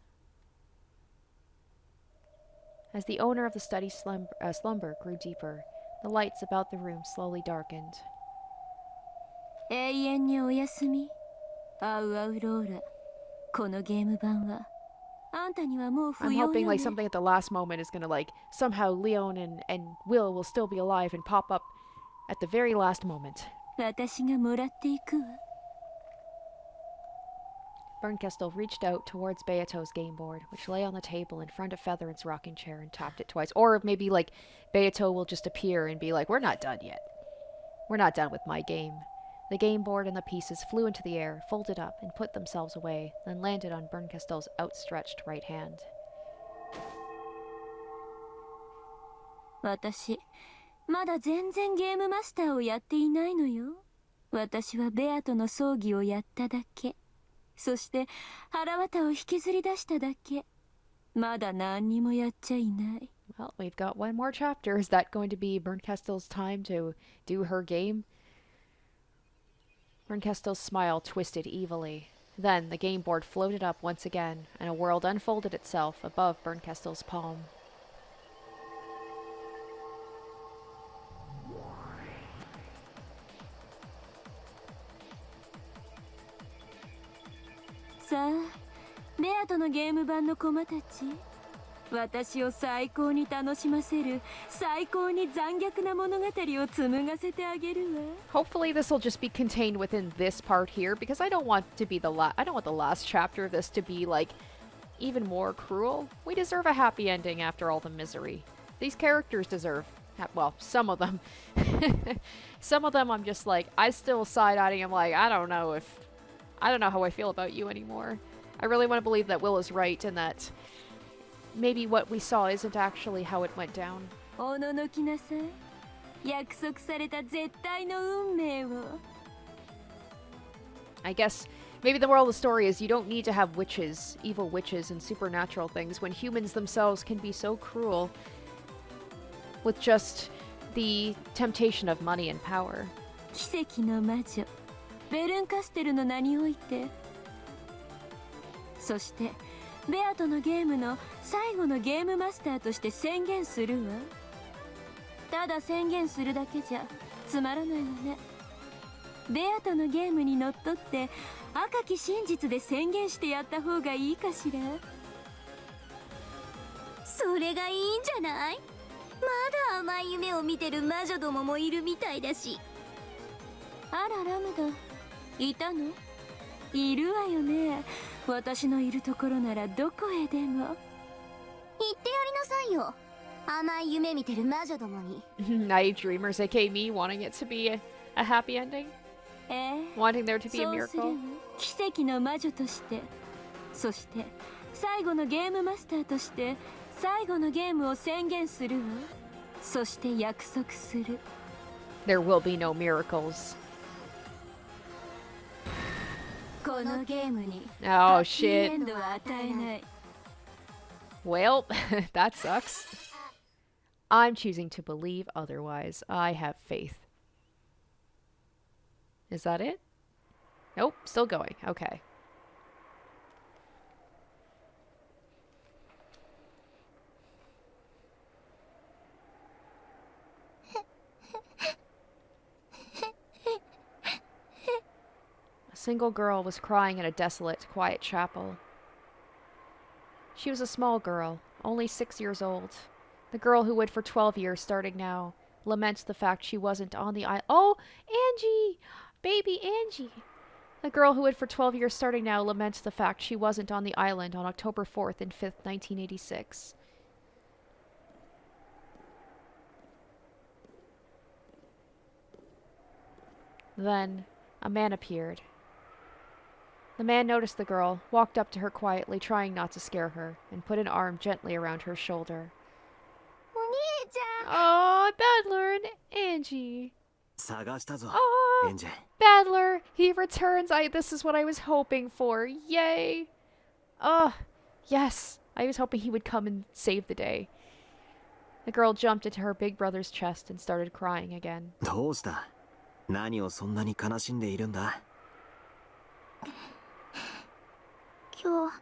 As the owner of the study slumber grew deeper, the lights about the room slowly darkened. 永遠におやすみ、アウアウローラ。このゲーム版はあんたにはもう不 I'm 要 hoping よ like ね。 something at the last moment is gonna like somehow Leon and Will still be alive and pop up at the very last moment. 私がもらっていくわ。Bernkestel reached out towards Beato's game board, which lay on the table in front of Featherin's rocking chair, and tapped it twice. Or maybe like Beato will just appear and be like, "We're not done yet. We're not done with my game." The game board and the pieces flew into the air, folded up, and put themselves away, then landed on Bernkestel's outstretched right hand. 私、まだ全然ゲームマスターをやっていないのよ。私はベアとの葬儀をやっただけ。そして腹渡を引きずり出しただけ。まだ何にもやっちゃいない。 Well, we've got one more chapter. Is that going to be Bernkestel's time to do her game? Bernkestel's smile twisted evilly. Then the game board floated up once again, and a world unfolded itself above Bernkestel's palm. さあ、ベアとのゲーム版の駒たち、私を最高に楽しませる最高に残虐な物語を紡がせてあげるわ。 Hopefully this will just be contained within this part here, because I don't want to be I don't want the last chapter of this to be like even more cruel. We deserve a happy ending after all the misery. These characters deserve well, some of them. Some of them I'm just like, I still side-eyeing. I'm like, I don't know how I feel about you anymore. I really want to believe that Will is right and that maybe what we saw isn't actually how it went down. おののきなさい。約束された絶対の運命を。 I guess maybe the moral of the story is you don't need to have witches, evil witches, and supernatural things when humans themselves can be so cruel with just the temptation of money and power. 奇跡の魔女ベルンカステルの名において、そしてベアとのゲームの最後のゲームマスターとして宣言するわ。ただ宣言するだけじゃつまらないわね。ベアとのゲームにのっとって赤き真実で宣言してやった方がいいかしら。それがいいんじゃない？まだ甘い夢を見てる魔女どももいるみたいだし。あらラムダ、いたの？いるわよね。私のいるところならどこへでも。言ってやりなさいよ。甘い夢見てる魔女どもに。Naive dreamers, aka me, wanting it to be a happy ending? Wanting there to be a そうする miracle? わ。奇跡の魔女として、そして最後のゲームマスターとして最後のゲームを宣言するわ。そして約束する。 There will be no miracles. このゲームに Oh ハッピーエ shit. ンドは与えない。 Well, that sucks. I'm choosing to believe otherwise. I have faith. Is that it? Nope, still going. Okay. A single girl was crying in a desolate, quiet chapel. She was a small girl, only 6 years old. The girl who would for 12 years starting now laments the fact she wasn't on the island. Oh, Angie! Baby Angie! The girl who would for 12 years starting now laments the fact she wasn't on the island on October 4th and 5th, 1986. Then, a man appeared. The man noticed the girl, walked up to her quietly, trying not to scare her, and put an arm gently around her shoulder. Oh, Badler and Angie. 探したぞ、 Oh, エンジェ。 Badler, he returns. This is what I was hoping for. Yay. Oh, yes. I was hoping he would come and save the day. The girl jumped into her big brother's chest and started crying again. どうした？何をそんなに悲しんでいるんだ？今日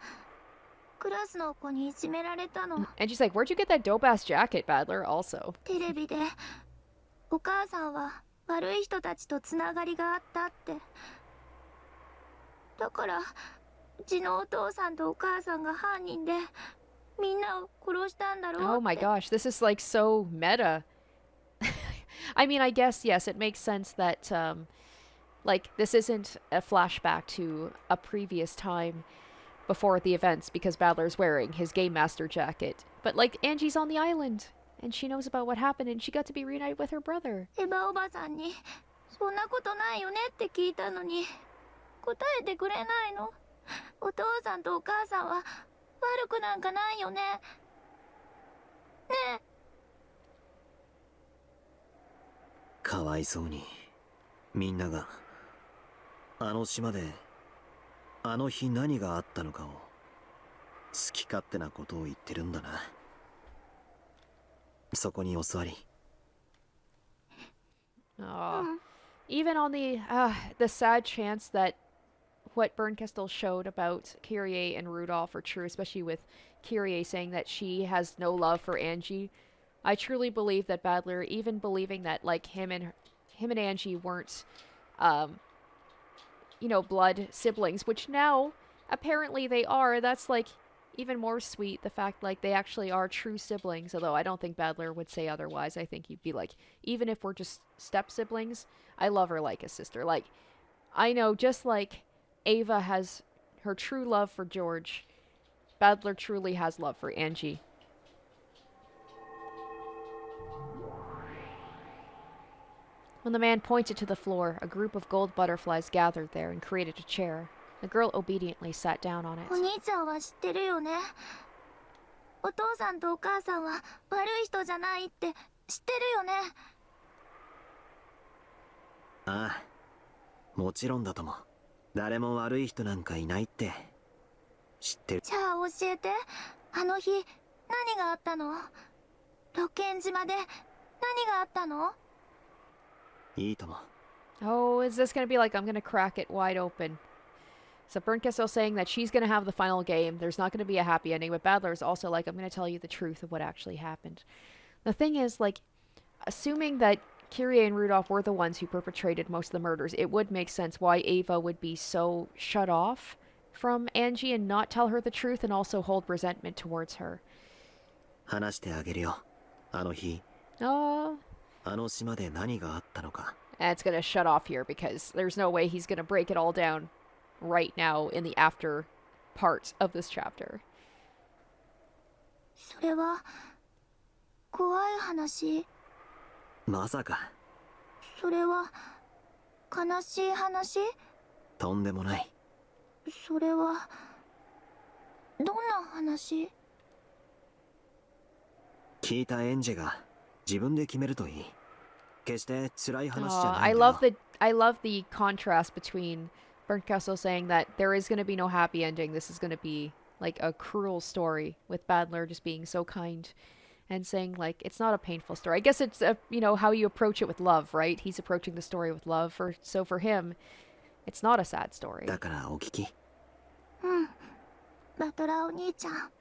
クラスの子にいじめられたの。 And she's like, where'd you get that dope-ass jacket, Badler, also? テレビでお母さんは悪い人たちとつながりがあったって。だからうちのお父さんとお母さんが犯人でみんなを殺したんだろうって。 Oh my gosh, this is like so meta. I mean, I guess, yes, it makes sense that, like, this isn't a flashback to a previous time before the events because Badler's wearing his Game Master jacket. But, like, Angie's on the island, and she knows about what happened, and she got to be reunited with her brother. エヴァおばさんにそんなことないよねって聞いたのに答えてくれないの。お父さんとお母さんは悪くなんかないよね。ねえ。かわいそうに、みんながあの島であの日何があったのかを好き勝手なことを言ってるんだな。そこにお座り。Aw. Even on the sad chance that what Bernkastel showed about Kyrie and Rudolph are true, especially with Kyrie saying that she has no love for Angie, I truly believe that Badler, even believing that like him and Angie weren't, blood siblings, which now apparently they are. That's like even more sweet. The fact like they actually are true siblings. Although I don't think Badler would say otherwise. I think he'd be like, even if we're just step siblings, I love her like a sister. Like, I know just like Ava has her true love for George, Badler truly has love for Angie. When the man pointed to the floor, a group of gold butterflies gathered there and created a chair. The girl obediently sat down on it. お兄ちゃんは知ってるよね。お父さんとお母さんは悪い人じゃないって知ってるよね。ああ、もちろんだとも。誰も悪い人なんかいないって知ってる。じゃあ教えて。あの日何があったの？ロケン島で何があったの？いいとも。 Oh, is this going to be like, I'm going to crack it wide open? So Bernkastel saying that she's going to have the final game. There's not going to be a happy ending. But Badler is also like, I'm going to tell you the truth of what actually happened. The thing is, like, assuming that Kyrie and Rudolph were the ones who perpetrated most of the murders, it would make sense why Ava would be so shut off from Angie and not tell her the truth and also hold resentment towards her. 話してあげるよ。あの日。Oh. あの島で何があったのか。 And it's going to shut off here because there's no way he's going to break it all down right now in the after part of this chapter. それは怖い話。まさか。それは悲しい話。とんでもない。それはどんな話？聞いたエンジェが自分で決めるといい。決して辛い話じゃ I ないんだよ。 I love the contrast between Bernkastel saying that there is going to be no happy ending. This is going to be like a cruel story, with Badler just being so kind and saying like it's not a painful story. I guess it's how you approach it with love, right? He's approaching the story with love. So for him, it's not a sad story. だからお聞き。うん。バトラーお兄ちゃん。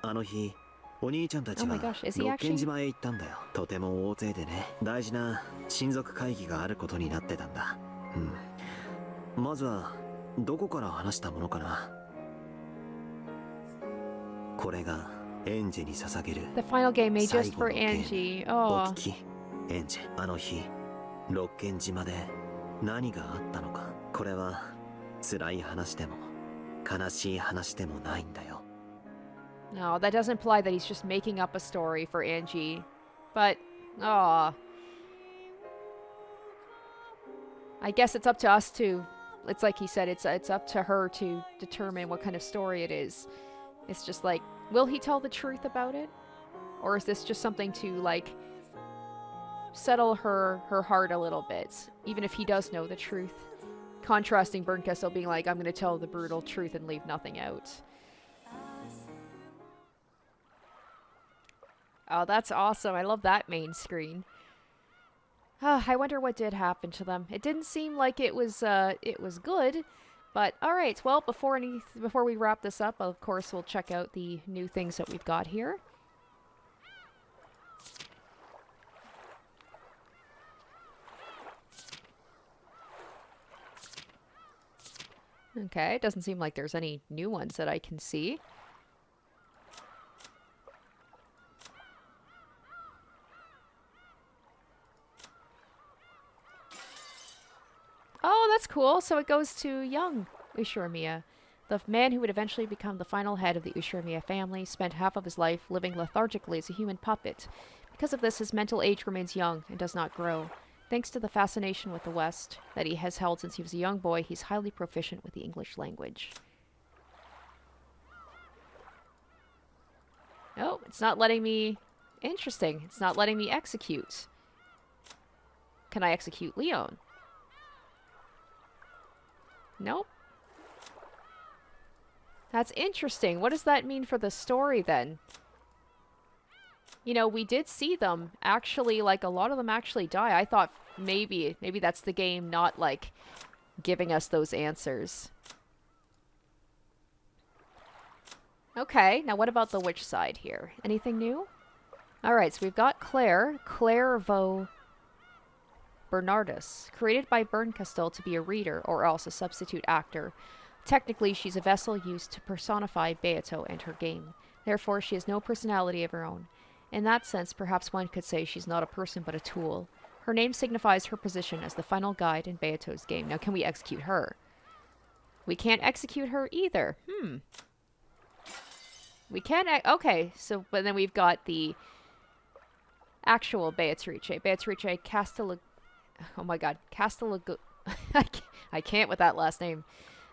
あの日、お兄ちゃんたち Oh は my gosh, is he ロッケン actually? 島へ行ったんだよ。とても大勢でね、大事な親族会議があることになってたんだ。うん。まずはどこから話したものかな。これがエンジェに捧げる The final game made 最 just 後 for のゲー Angie. ム。お Oh. 聞き、エンジェ。あの日、六軒島で何があったのか。これは辛い話でも悲しい話でもないんだよ。No, that doesn't imply that he's just making up a story for Angie. But, aw. I guess it's up to us to... It's like he said, it's up to her to determine what kind of story it is. It's just like, will he tell the truth about it? Or is this just something to, like, settle her heart a little bit, even if he does know the truth? Contrasting Bernkastel being like, I'm going to tell the brutal truth and leave nothing out. Oh, that's awesome. I love that main screen. I wonder what did happen to them. It didn't seem like it was good, but all right. Well, before we wrap this up, of course, we'll check out the new things that we've got here. Okay, it doesn't seem like there's any new ones that I can see. Oh, that's cool. So it goes to young Ushiromiya. The man who would eventually become the final head of the Ushiromiya family spent half of his life living lethargically as a human puppet. Because of this, his mental age remains young and does not grow. Thanks to the fascination with the West that he has held since he was a young boy, he's highly proficient with the English language. Oh, it's not letting me... Interesting. It's not letting me execute. Can I execute Leon? Nope. That's interesting. What does that mean for the story then? You know, we did see them actually, like, a lot of them actually die. I thought maybe that's the game not, like, giving us those answers. Okay, now what about the witch side here? Anything new? Alright, so we've got Claire Vo Bernardus, created by Bernkastel to be a reader or else a substitute actor. Technically, she's a vessel used to personify Beato and her game. Therefore, she has no personality of her own. In that sense, perhaps one could say she's not a person but a tool. Her name signifies her position as the final guide in Beato's game. Now, can we execute her? We can't execute her either. We can... Okay, so... But then we've got the actual Beatrice. Beatrice Castellag... Oh my god. Castellag... I can't with that last name.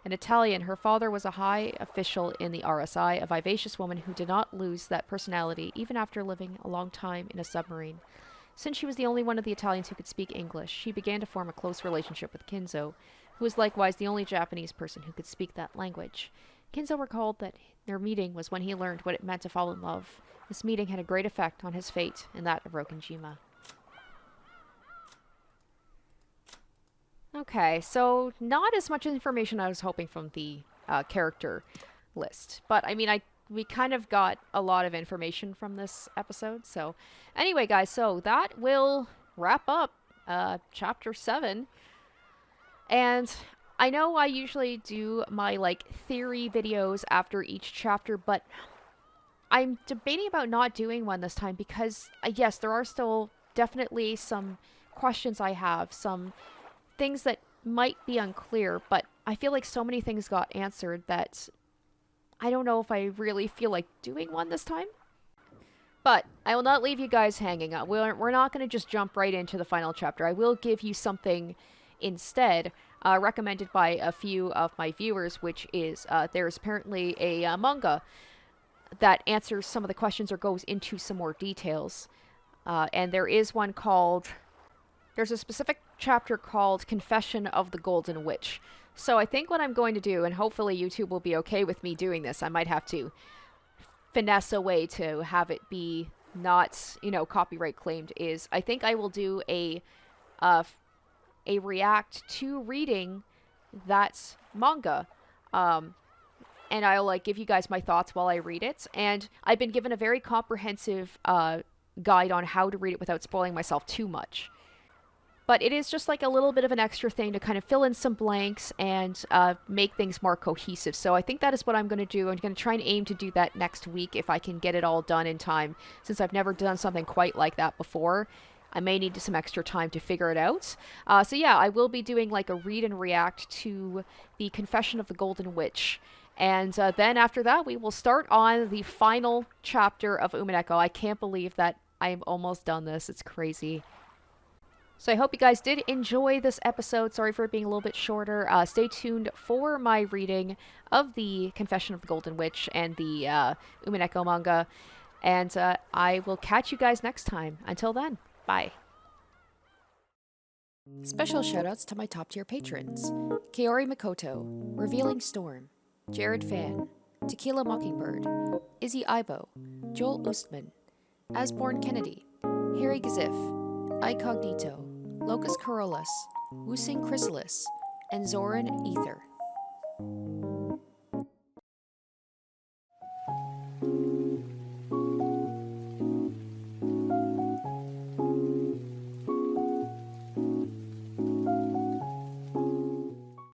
An Italian, her father was a high official in the RSI, a vivacious woman who did not lose that personality even after living a long time in a submarine. Since she was the only one of the Italians who could speak English, she began to form a close relationship with Kinzo, who was likewise the only Japanese person who could speak that language. Kinzo recalled that their meeting was when he learned what it meant to fall in love. This meeting had a great effect on his fate and that of Rokenjima. Okay, so not as much information I was hoping from the character list. But, I mean, we kind of got a lot of information from this episode. So, anyway, guys, so that will wrap up Chapter 7. And I know I usually do my, like, theory videos after each chapter, but I'm debating about not doing one this time because, yes, there are still definitely some questions I have, some things that might be unclear, but I feel like so many things got answered that I don't know if I really feel like doing one this time. But I will not leave you guys hanging up. We're not going to just jump right into the final chapter. I will give you something instead, recommended by a few of my viewers, which is there's apparently a manga that answers some of the questions or goes into some more details. And there is one called... There's a specific chapter called Confession of the Golden Witch. So I think what I'm going to do, and hopefully YouTube will be okay with me doing this, I might have to finesse a way to have it be not, you know, copyright claimed, is I think I will do a react to reading that manga. And I'll, like, give you guys my thoughts while I read it. And I've been given a very comprehensive guide on how to read it without spoiling myself too much. But it is just like a little bit of an extra thing to kind of fill in some blanks and make things more cohesive. So I think that is what I'm going to do. I'm going to try and aim to do that next week if I can get it all done in time, since I've never done something quite like that before. I may need some extra time to figure it out. So yeah, I will be doing like a read and react to the Confession of the Golden Witch. And then after that, we will start on the final chapter of Umineko. I can't believe that I'm almost done this. It's crazy. So I hope you guys did enjoy this episode. Sorry for it being a little bit shorter. Stay tuned for my reading of the Confession of the Golden Witch and the Umineko manga. And I will catch you guys next time. Until then, bye. Special shoutouts to my top tier patrons: Kaori Makoto, Revealing Storm, Jared Fan, Tequila Mockingbird, Izzy Ibo, Joel Oostman, Asborn Kennedy, Harry Gazif, Icognito, Locus Corollas, Wusing Chrysalis, and Zoran Ether.